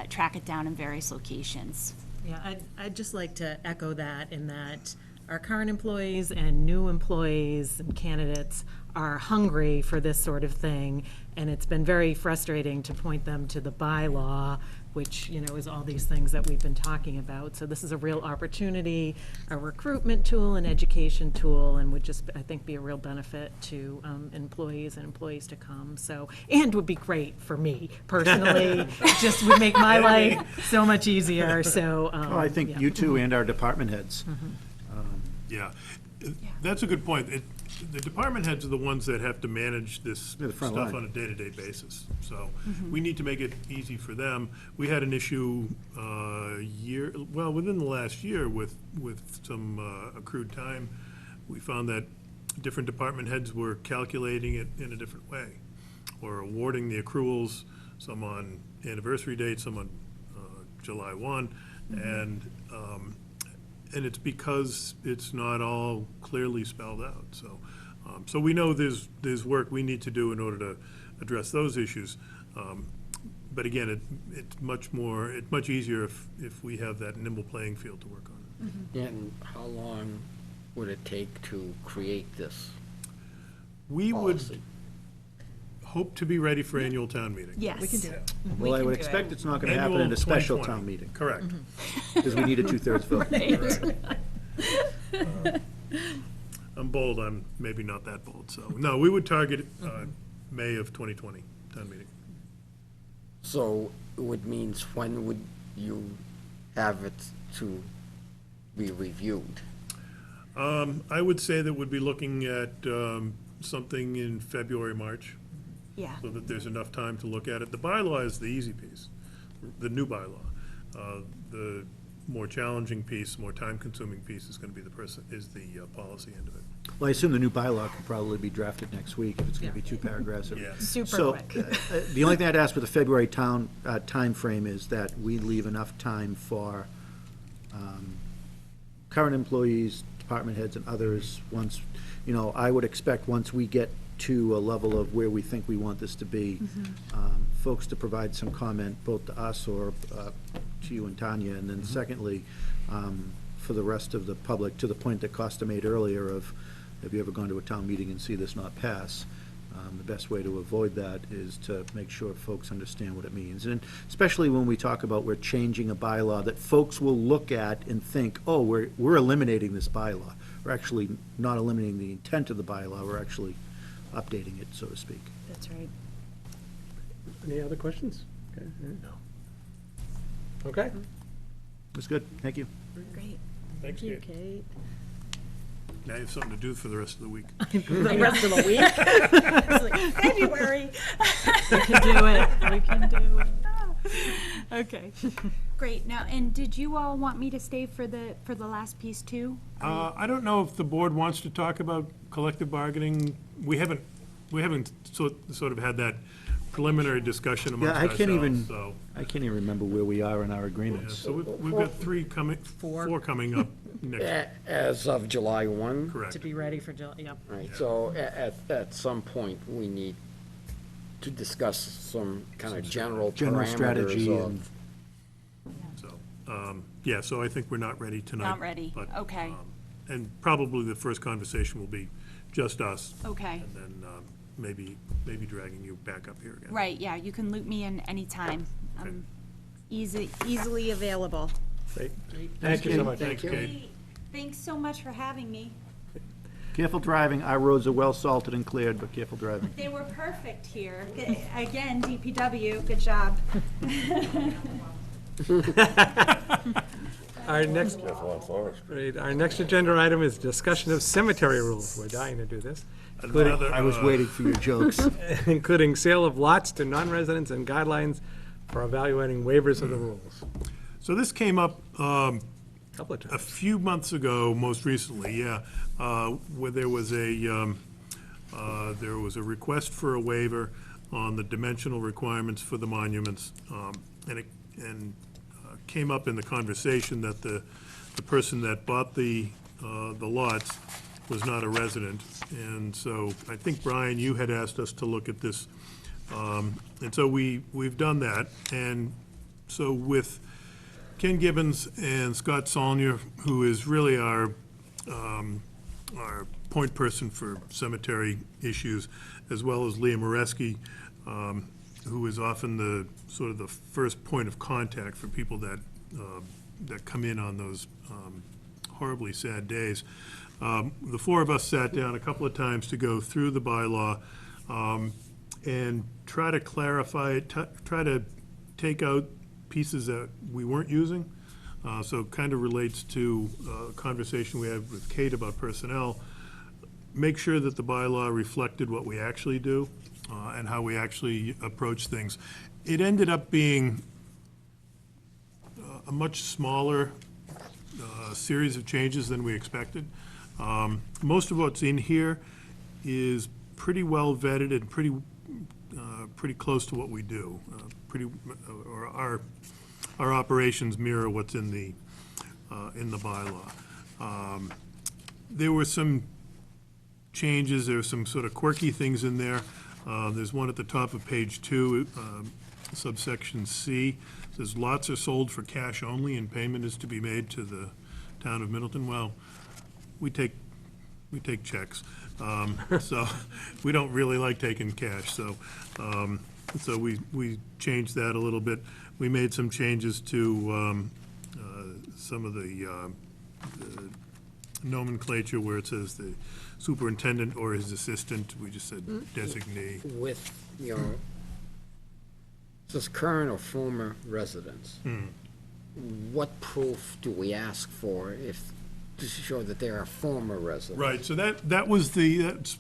track it down in various locations. Yeah, I'd just like to echo that, in that our current employees and new employees and candidates are hungry for this sort of thing, and it's been very frustrating to point them to the bylaw, which, is all these things that we've been talking about. So this is a real opportunity, a recruitment tool, an education tool, and would just, I think, be a real benefit to employees and employees to come. So, and would be great for me personally. It just would make my life so much easier. So, Well, I think yeah. you two and our department heads. Yeah, that's a good point. The department heads are the ones that have to manage this They're the front stuff line. on a day-to-day basis. So we need to make it easy for them. We had an issue within the last year with some accrued time. We found that different department heads were calculating it in a different way, or awarding the accruals, some on anniversary dates, some on July 1, and it's because it's not all clearly spelled out. So we know there's work we need to do in order to address those issues. But again, it's much easier if we have that nimble playing field to work on. And how long would it take to create this We would policy? hope to be ready for annual town meeting. Yes. We can do it. Well, I would expect it's not going to happen Annual in a special 2020. town meeting, Correct. because we need a 2/3 vote. I'm bold, I'm maybe not that bold, so, no, we would target May of 2020 town meeting. So it would means, when would you have it to be reviewed? I would say that we'd be looking at something in February, March, Yeah. so that there's enough time to look at it. The bylaw is the easy piece, the new bylaw. The more challenging piece, more time-consuming piece is going to be the policy end of it. Well, I assume the new bylaw could probably be drafted next week, if it's going to be 2 paragraphs. Yes. Super So, quick. the only thing I'd ask with the February timeframe is that we leave enough time for current employees, department heads, and others. Once, I would expect once we get to a level of where we think we want this to be, folks to provide some comment, both to us or to you and Tanya. And then secondly, for the rest of the public, to the point that Costa made earlier of, have you ever gone to a town meeting and see this not pass? The best way to avoid that is to make sure folks understand what it means. And especially when we talk about we're changing a bylaw, that folks will look at and think, oh, we're eliminating this bylaw. We're actually not eliminating the intent of the bylaw, we're actually updating it, so to speak. That's right. Any other questions? Okay. No. Okay. That's good, thank you. Great. Thanks, Thank you, Kate. Kate. Now you have something to do for the rest of the week. The rest of the week. It's like, February. We can do it. We can do it. Okay. Great. Now, and did you all want me to stay for the last piece too? I don't know if the board wants to talk about collective bargaining. We haven't sort of had that preliminary discussion amongst Yeah, I can't even, ourselves, so. I can't even remember where we are in our Yeah, agreements. so we've got four coming up next, As of July 1? correct. To be ready for July, yep. Right, so at some point, we need to discuss some kind of general General strategy parameters and- of, So, yeah, so I think we're not ready tonight. Not ready, but, okay. And probably the first conversation will be just us. Okay. And then maybe dragging you back up here again. Right, yeah, you can loop me in anytime. Okay. I'm easily available. Great. Thank you so much. Thank you. Great. Thanks so much for having me. Careful driving. Our roads are well salted and cleared, but careful driving. They were perfect here. Again, DPW, good job. Our next, great, our next agenda item is discussion of cemetery rules. We're dying to do this, including, Another, I was waiting for your jokes. including sale of lots to non-residents and guidelines for evaluating waivers of the rules. So this came up Couple of a times. few months ago, most recently, yeah, where there was a request for a waiver on the dimensional requirements for the monuments, and it came up in the conversation that the person that bought the lots was not a resident, and so I think, Brian, you had asked us to look at this, and so we've done that, and so with Ken Gibbons and Scott Saulnier, who is really our point person for cemetery issues, as well as Leah Moreski, who is often the sort of the first point of contact for people that come in on those horribly sad days. The four of us sat down a couple of times to go through the bylaw and try to clarify it, try to take out pieces that we weren't using. So it kind of relates to a conversation we had with Kate about personnel. Make sure that the bylaw reflected what we actually do and how we actually approach things. It ended up being a much smaller series of changes than we expected. Most of what's in here is pretty well vetted and pretty close to what we do. Or our operations mirror what's in the bylaw. There were some changes, there were some sort of quirky things in there. There's one at the top of page 2, subsection C, says lots are sold for cash only and payment is to be made to the town of Middleton. Well, we take checks, so we don't really like taking cash, so we changed that a little bit. We made some changes to some of the nomenclature where it says the superintendent or his assistant, we just said designee. with, says current or former residents. What proof do we ask for to show that they are former residents? Right, so that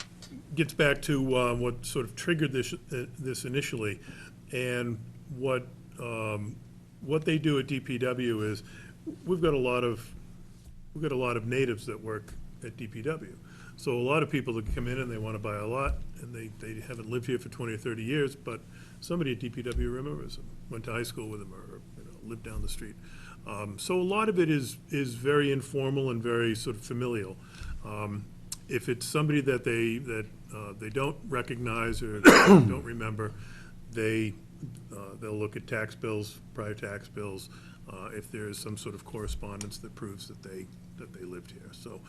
gets back to what sort of triggered this initially, and what they do at DPW is, we've got a lot of natives that work at DPW. So a lot of people that come in and they want to buy a lot, and they haven't lived here for 20 or 30 years, but somebody at DPW remembers them, went to high school with them, or lived down the street. So a lot of it is very informal and very sort of familial. If it's somebody that they don't recognize or don't remember, they'll look at tax bills, prior tax bills, if there is some sort of correspondence that proves that they lived here. So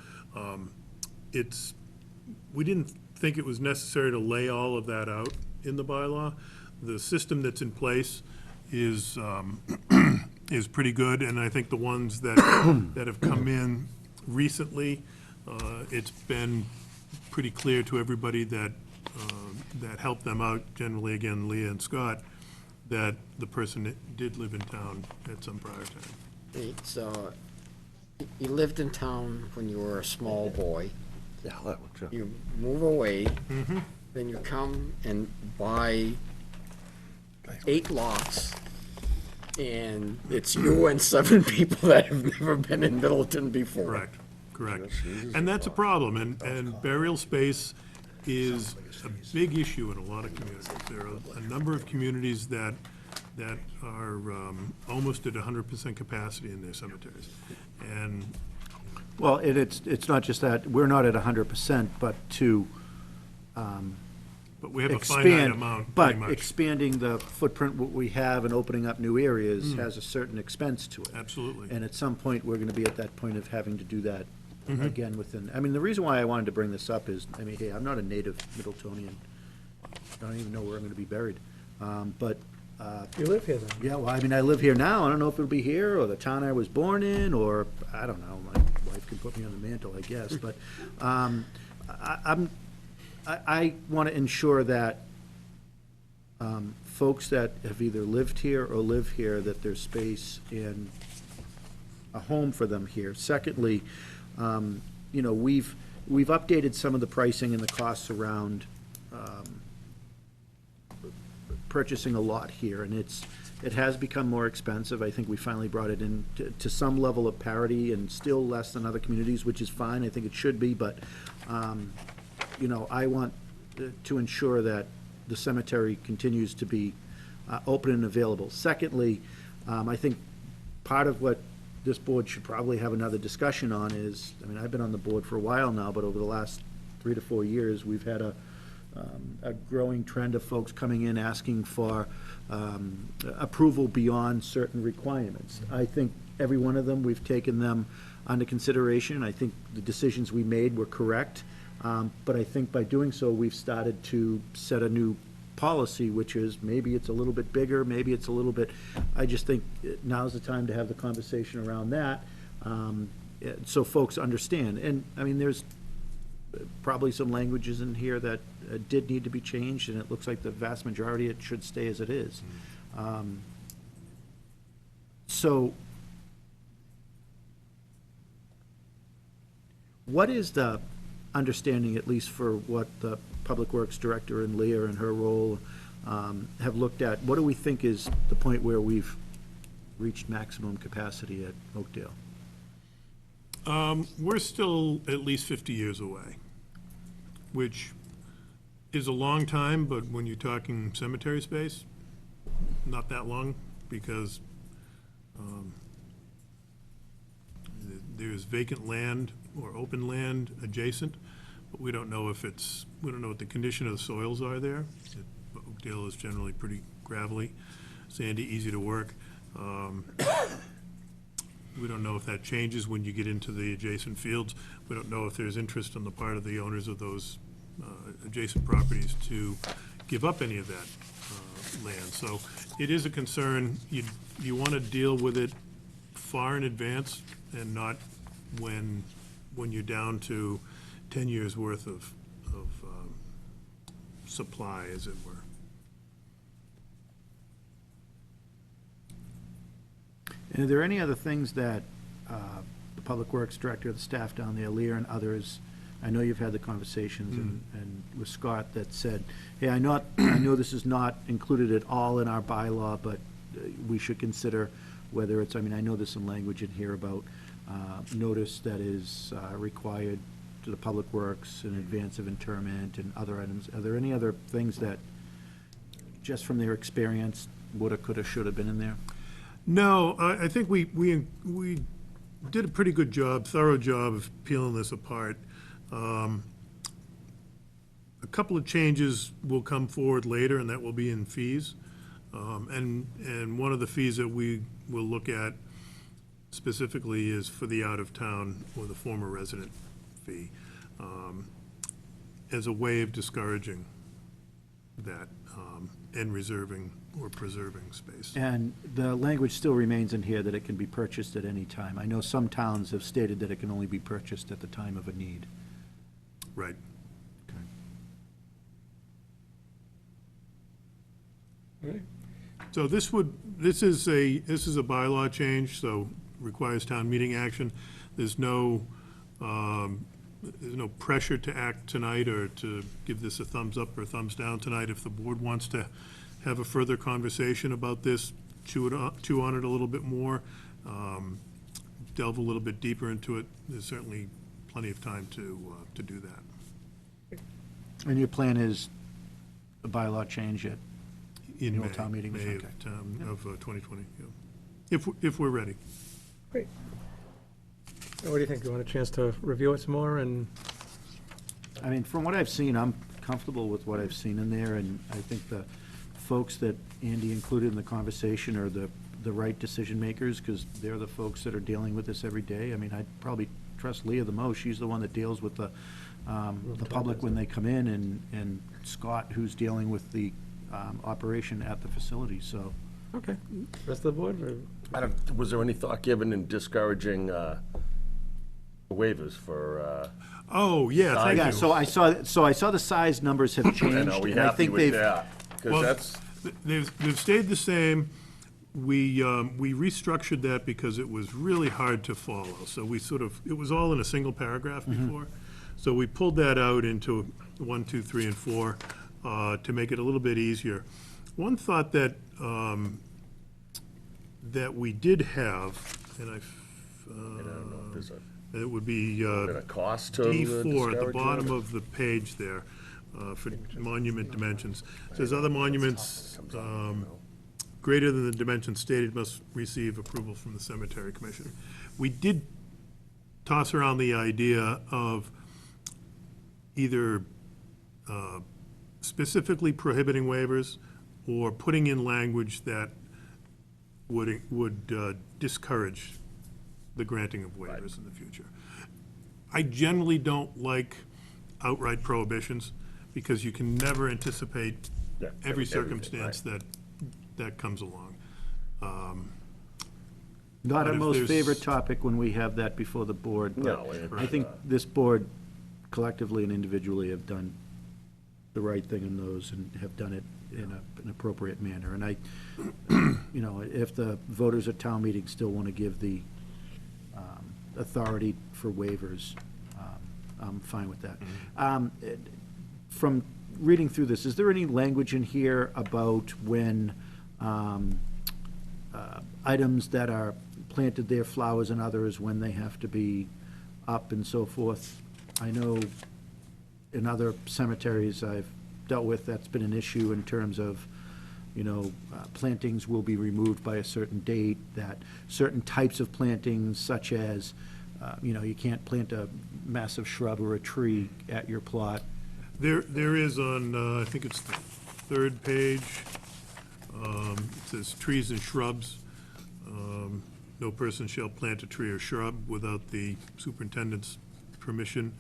we didn't think it was necessary to lay all of that out in the bylaw. The system that's in place is pretty good, and I think the ones that have come in recently, it's been pretty clear to everybody that helped them out, generally, again, Leah and Scott, that the person did live in town at some prior time. So, you lived in town when you were a small boy. Yeah, that one, sure. You move away, then you come and buy 8 lots And it's you and 7 people that have never been in Middleton before. Correct, correct. And that's a problem, and burial space is a big issue in a lot of communities. There are a number of communities that are almost at 100% capacity in their cemeteries. And Well, it's not just that, we're not at 100%, but to but we have a finite expand, amount, but pretty much. expanding the footprint what we have and opening up new areas has a certain expense to it. Absolutely. And at some point, we're gonna be at that point of having to do that Mm-hmm. again within, I mean, the reason why I wanted to bring this up is, I mean, hey, I'm not a native Middletonian. I don't even know where I'm gonna be buried. But, You live here then? yeah, well, I mean, I live here now. I don't know if it'll be here or the town I was born in, or, I don't know, my wife can put me on the mantle, I guess, but, I want to ensure that folks that have either lived here or live here, that there's space and a home for them here. Secondly, you know, we've updated some of the pricing and the costs around purchasing a lot here, and it has become more expensive. I think we finally brought it in to some level of parity, and still less than other communities, which is fine. I think it should be, but, you know, I want to ensure that the cemetery continues to be open and available. Secondly, I think part of what this board should probably have another discussion on is, I mean, I've been on the board for a while now, but over the last 3 to 4 years, we've had a growing trend of folks coming in asking for approval beyond certain requirements. I think every one of them, we've taken them under consideration. I think the decisions we made were correct. But I think by doing so, we've started to set a new policy, which is maybe it's a little bit bigger, maybe it's a little bit, I just think now's the time to have the conversation around that, so folks understand. And, I mean, there's probably some languages in here that did need to be changed, and it looks like the vast majority, it should stay as it is. So, what is the understanding, at least for what the Public Works Director and Leah and her role have looked at? What do we think is the point where we've reached maximum capacity at Oakdale? We're still at least 50 years away, which is a long time, but when you're talking cemetery space, not that long, because there's vacant land or open land adjacent, but we don't know if it's, we don't know what the condition of the soils are there. Oakdale is generally pretty gravelly, sandy, easy to work. We don't know if that changes when you get into the adjacent fields. We don't know if there's interest on the part of the owners of those adjacent properties to give up any of that land. So it is a concern. You want to deal with it far in advance and not when you're down to 10 years' worth of supply, as it were. And are there any other things that the Public Works Director, the staff down there, Leah and others, I know you've had the conversations and with Scott that said, hey, I know this is not included at all in our bylaw, but we should consider whether it's, I mean, I know there's some language in here about notice that is required to the Public Works in advance of interment and other items. Are there any other things that, just from their experience, woulda, coulda, shoulda been in there? No, I think we did a pretty good job, thorough job of peeling this apart. A couple of changes will come forward later, and that will be in fees. And one of the fees that we will look at specifically is for the out-of-town or the former resident fee, as a way of discouraging that and reserving or preserving space. And the language still remains in here that it can be purchased at any time. I know some towns have stated that it can only be purchased at the time of a need. Right. So this is a bylaw change, so requires town meeting action. There's no pressure to act tonight or to give this a thumbs up or thumbs down tonight. If the board wants to have a further conversation about this, chew on it a little bit more, delve a little bit deeper into it, there's certainly plenty of time to do that. And your plan is a bylaw change at In Annual May, town meeting, May okay. of 2020, yeah. If we're ready. Great. What do you think? You want a chance to review it some more and? I mean, from what I've seen, I'm comfortable with what I've seen in there, and I think the folks that Andy included in the conversation are the right decision makers, because they're the folks that are dealing with this every day. I mean, I'd probably trust Leah the most. She's the one that deals with the public when they come in, and Scott, who's dealing with the operation at the facility, so. Okay. Rest of the board? Or- Was there any thought given in discouraging waivers for, Oh, yeah, thank you. Yeah, so I saw the size numbers have changed. are we and I happy think with they've- that? Well, Because that's, they've stayed the same. We restructured that because it was really hard to follow. So it was all in a single paragraph before. So we pulled that out into 1, 2, 3, and 4 to make it a little bit easier. One thought that we did have, and I don't know if there's a it would be bit of cost to the D4 at the discouragement. bottom of the page there for monument dimensions. It says other monuments greater than the dimensions stated must receive approval from the Cemetery Commission. We did toss around the idea of either specifically prohibiting waivers or putting in language that would discourage the granting of waivers in the future. I generally don't like outright prohibitions, because you can never anticipate Yeah, every everything, circumstance that comes along. Not But our if most there's- favorite topic when we have that before the board, but No, it's, I think this board collectively and individually have done the right thing in those and have done it in an appropriate manner. And I, you know, if the voters at town meeting still want to give the authority for waivers, I'm fine with that. From reading through this, is there any language in here about when items that are planted there, flowers and others, when they have to be up and so forth? I know in other cemeteries I've dealt with, that's been an issue in terms of, you know, plantings will be removed by a certain date, that certain types of plantings, such as, you know, you can't plant a massive shrub or a tree at your plot. There is on, I think it's the third page, it says trees and shrubs. No person shall plant a tree or shrub without the superintendent's permission.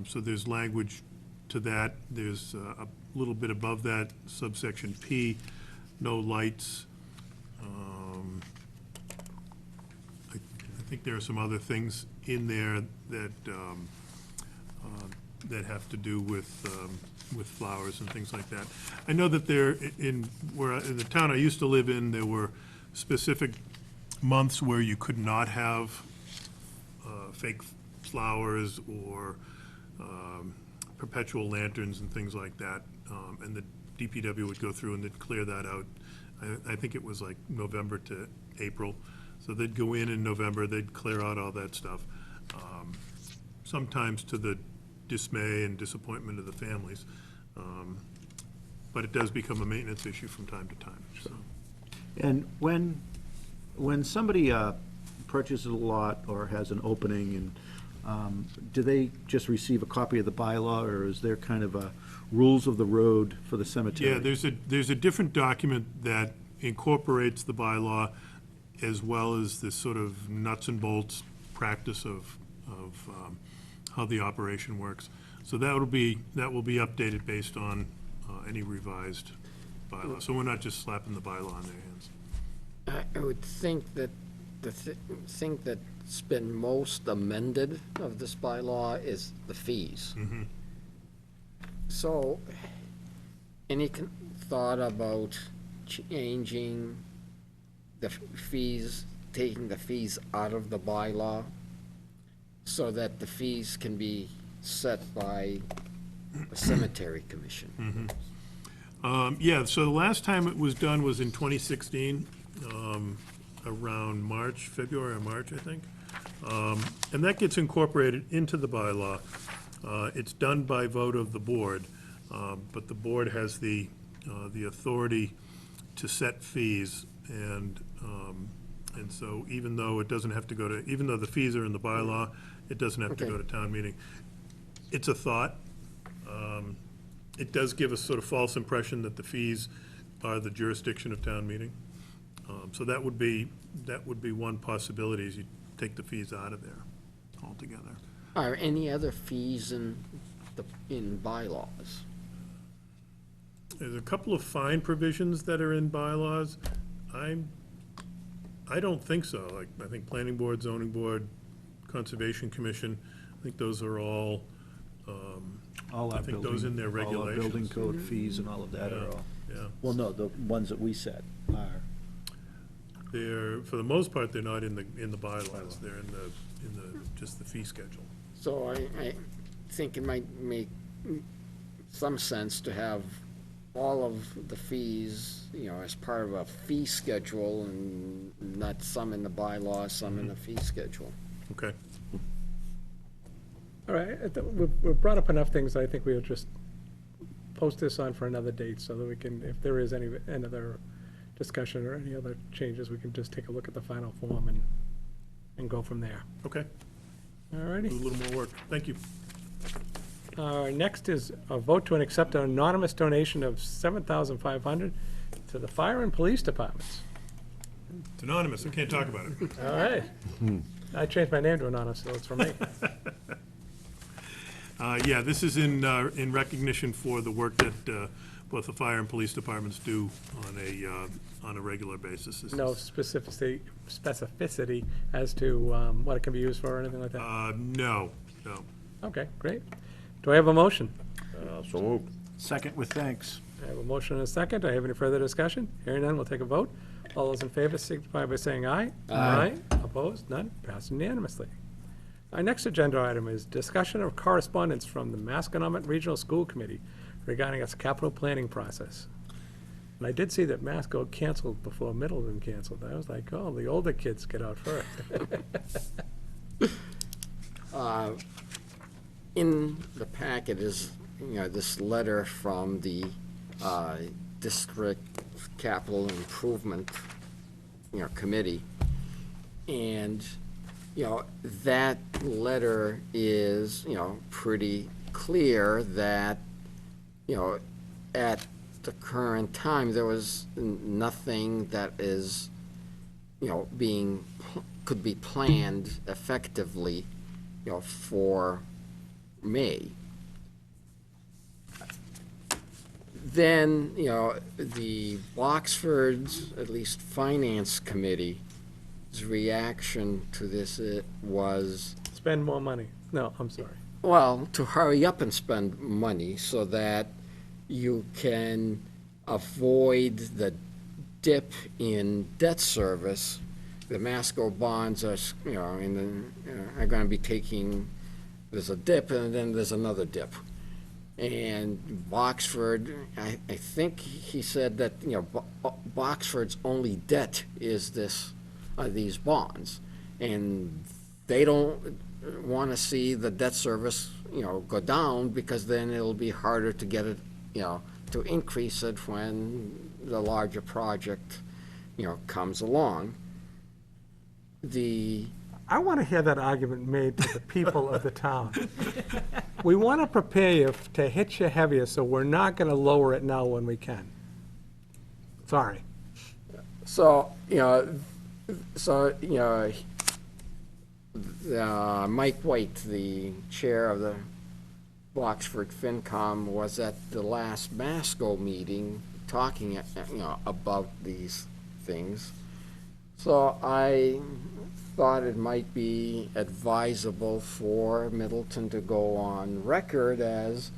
So there's language to that. There's a little bit above that, subsection P, no lights. I think there are some other things in there that, that have to do with flowers and things like that. I know that there, in the town I used to live in, there were specific months where you could not have fake flowers or perpetual lanterns and things like that. And the DPW would go through and they'd clear that out. I think it was like November to April. So they'd go in November, they'd clear out all that stuff. Sometimes to the dismay and disappointment of the families. But it does become a maintenance issue from time to time, so. And when somebody purchases a lot or has an opening, and do they just receive a copy of the bylaw, or is there kind of a rules of the road for the cemetery? Yeah, there's a different document that incorporates the bylaw as well as this sort of nuts and bolts practice of how the operation works. So that will be updated based on any revised bylaw. So we're not just slapping the bylaw in their hands. I would think that the thing that's been most amended of this bylaw is the fees. So, any thought about changing the fees, taking the fees out of the bylaw so that the fees can be set by the cemetery commission? Yeah, so the last time it was done was in 2016. around February or March, I think. And that gets incorporated into the bylaw. It's done by vote of the board, but the board has the authority to set fees, and so even though it doesn't have to go to, even though the fees are in the bylaw, it doesn't have to Okay. go to town meeting. It's a thought. It does give a sort of false impression that the fees are the jurisdiction of town meeting. So that would be one possibility, is you take the fees out of there altogether. Are any other fees in bylaws? There's a couple of fine provisions that are in bylaws. I don't think so. Like, I think planning board, zoning board, conservation commission, I think those are all, All I our think those in their All our building regulations. code fees and all of that are all, Yeah. well, no, the ones that we set are. They're, for the most part, they're not in the bylaws. They're in just the fee schedule. So I think it might make some sense to have all of the fees, as part of a fee schedule, and not some in the bylaw, some in the fee schedule. Okay. All right, we've brought up enough things, I think we'll just post this on for another date, so that we can, if there is any other discussion or any other changes, we can just take a look at the final form and go from there. Okay. All Do righty. a little more work. Thank you. Next is a vote to accept an anonymous donation of $7,500 to the fire and police departments. It's anonymous. I can't talk about it. All right. I changed my name to anonymous, so it's from me. Yeah, this is in recognition for the work that both the fire and police departments do on a regular basis. This No is- specificity as to what it can be used for or anything like that? No. Okay, great. Do I have a motion? So moved. Second with thanks. I have a motion and a second. Do I have any further discussion? Hearing none, we'll take a vote. All those in favor signify by saying aye. Aye. Opposed? None? Passed unanimously. Our next agenda item is discussion of correspondence from the Masconomet Regional School Committee regarding its capital planning process. And I did see that Masco canceled before Middleton canceled. I was like, oh, the older kids get out first. In the packet is, this letter from the District Capital Improvement, Committee. And, that letter is, pretty clear that, at the current time, there was nothing that is, could be planned effectively, for May. Then, the Boxford's, at least Finance Committee's reaction to this was, Spend more money. No, I'm sorry. well, to hurry up and spend money so that you can avoid the dip in debt service. The Masco bonds are, are gonna be taking, there's a dip and then there's another dip. And Boxford, I think he said that, Boxford's only debt is these bonds. And they don't want to see the debt service, go down, because then it'll be harder to get it, to increase it when the larger project, comes along. I want to hear that argument made to the people of the town. We want to prepare you to hit you heavier, so we're not going to lower it now when we can. Sorry. So, Mike White, the chair of the Boxford FinCom, was at the last Masco meeting talking, about these things. So I thought it might be advisable for Middleton to go on record as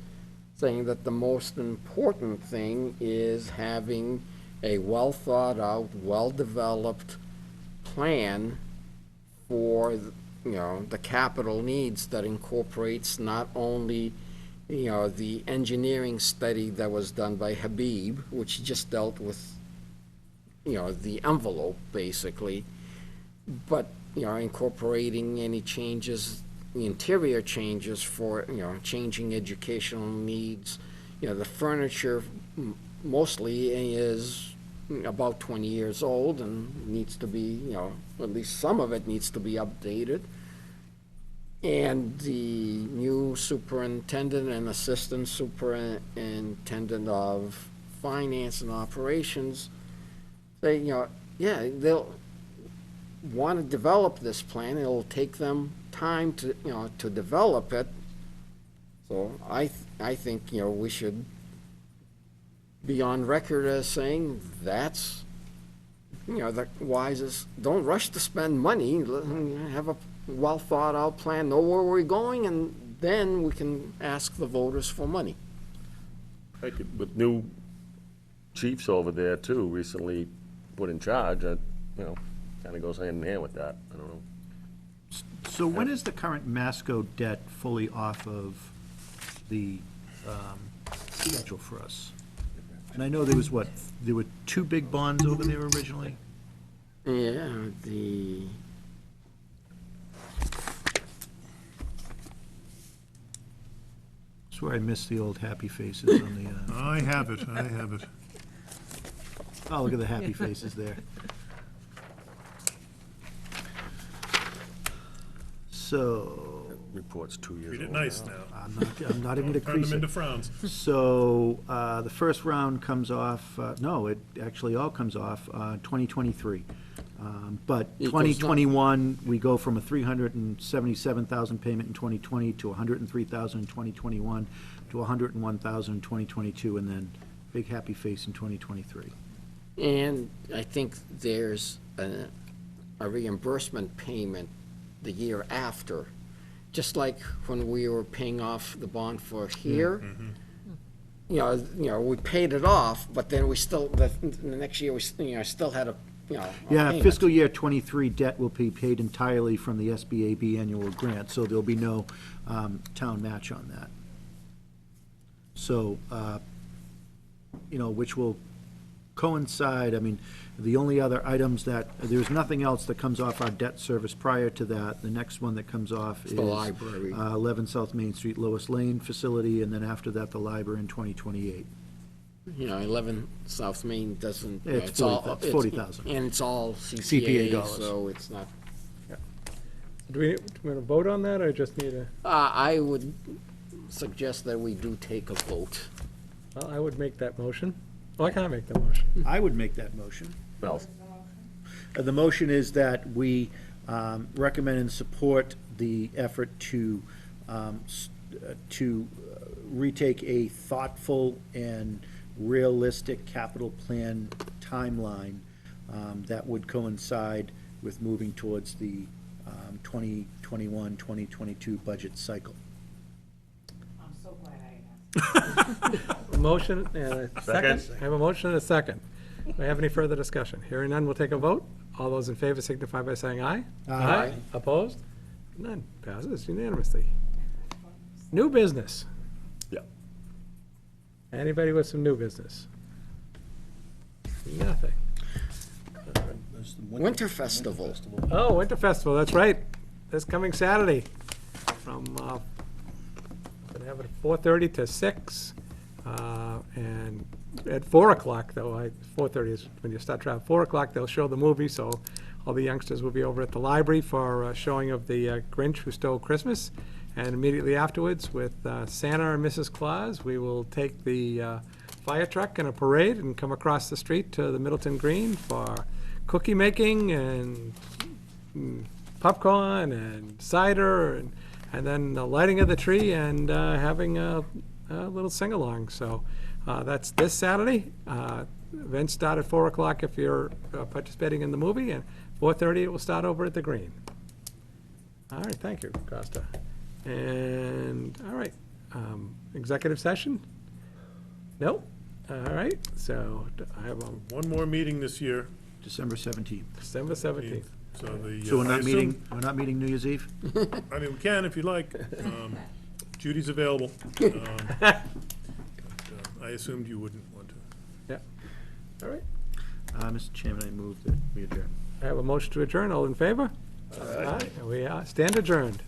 saying that the most important thing is having a well-thought-out, well-developed plan for, the capital needs that incorporates not only, the engineering study that was done by Habib, which just dealt with the envelope, basically. But, incorporating any changes, interior changes for, changing educational needs. The furniture mostly is about 20 years old and needs to be, at least some of it needs to be updated. And the new superintendent and assistant superintendent of finance and operations, they'll want to develop this plan. It'll take them time to, to develop it. So I think, we should be on record as saying that's, the wisest. Don't rush to spend money. Have a well-thought-out plan, know where we're going, and then we can ask the voters for money. With new chiefs over there too, recently put in charge, kind of goes hand in hand with that. I don't know. So when is the current Masco debt fully off of the schedule for us? And I know there was there were two big bonds over there originally? Yeah, Swear I missed the old happy faces on the, I have it. oh, look at the happy faces there. So, Report's 2 years old. Treat it nice now. I'm not even Turn them decreasing. into frowns. So, the first round comes off, no, it actually all comes off, 2023. But It goes down. 2021, we go from a 377,000 payment in 2020 to 103,000 in 2021 to 101,000 in 2022, and then big happy face in 2023. and I think there's a reimbursement payment the year after. Just like when we were paying off the bond for here, we paid it off, but then we still, the next year, we, still had a Yeah, payment. fiscal year '23 debt will be paid entirely from the SBAB annual grant, so there'll be no town match on that. So, which will coincide, the only other items there's nothing else that comes off our debt service prior to that. The next one that comes off is The library. 11 South Main Street, Lois Lane facility, and then after that, the library in 2028. 11 South Main doesn't. It's all 40,000. And it's all CPA CPA, dollars. so it's not. Do we want to vote on that, or just need a, I would suggest that we do take a vote. well, I would make that motion. Oh, I can't make the motion. I would make that motion. Well, The motion is that we recommend and support the effort to retake a thoughtful and realistic capital plan timeline that would coincide with moving towards the 2021, 2022 budget cycle. I'm so glad I asked. A motion and a second. Second. I have a motion and a second. Do we have any further discussion? Hearing none, we'll take a vote. All those in favor signify by saying aye. Aye. Opposed? None. Passes unanimously. New business. yeah. Anybody with some new business? Nothing. Winter Festival. Oh, Winter Festival, that's right. This coming Saturday from, gonna have it at 4:30 to 6. And at 4 o'clock, though, 4:30 is when you start traveling. 4 o'clock, they'll show the movie, so all the youngsters will be over at the library for a showing of the Grinch Who Stole Christmas. And immediately afterwards, with Santa and Mrs. Claus, we will take the fire truck and a parade and come across the street to the Middleton Green for cookie making and popcorn and cider, and then the lighting of the tree and having a little sing-along. So that's this Saturday. Events start at 4 o'clock if you're participating in the movie, and 4:30 it will start over at the Green. All right, thank you, Costa. And, all right, executive session? No? All right, so I have a One more meeting this year. December 17th. December 17th. So the. So we're I not assume- meeting New Year's Eve? I mean, we can if you'd like. Judy's available. But, I assumed you wouldn't want to. Yeah. All right. Mr. Chairman, I move that we adjourn. I have a motion to adjourn. All in favor? Aye. We are, stand adjourned.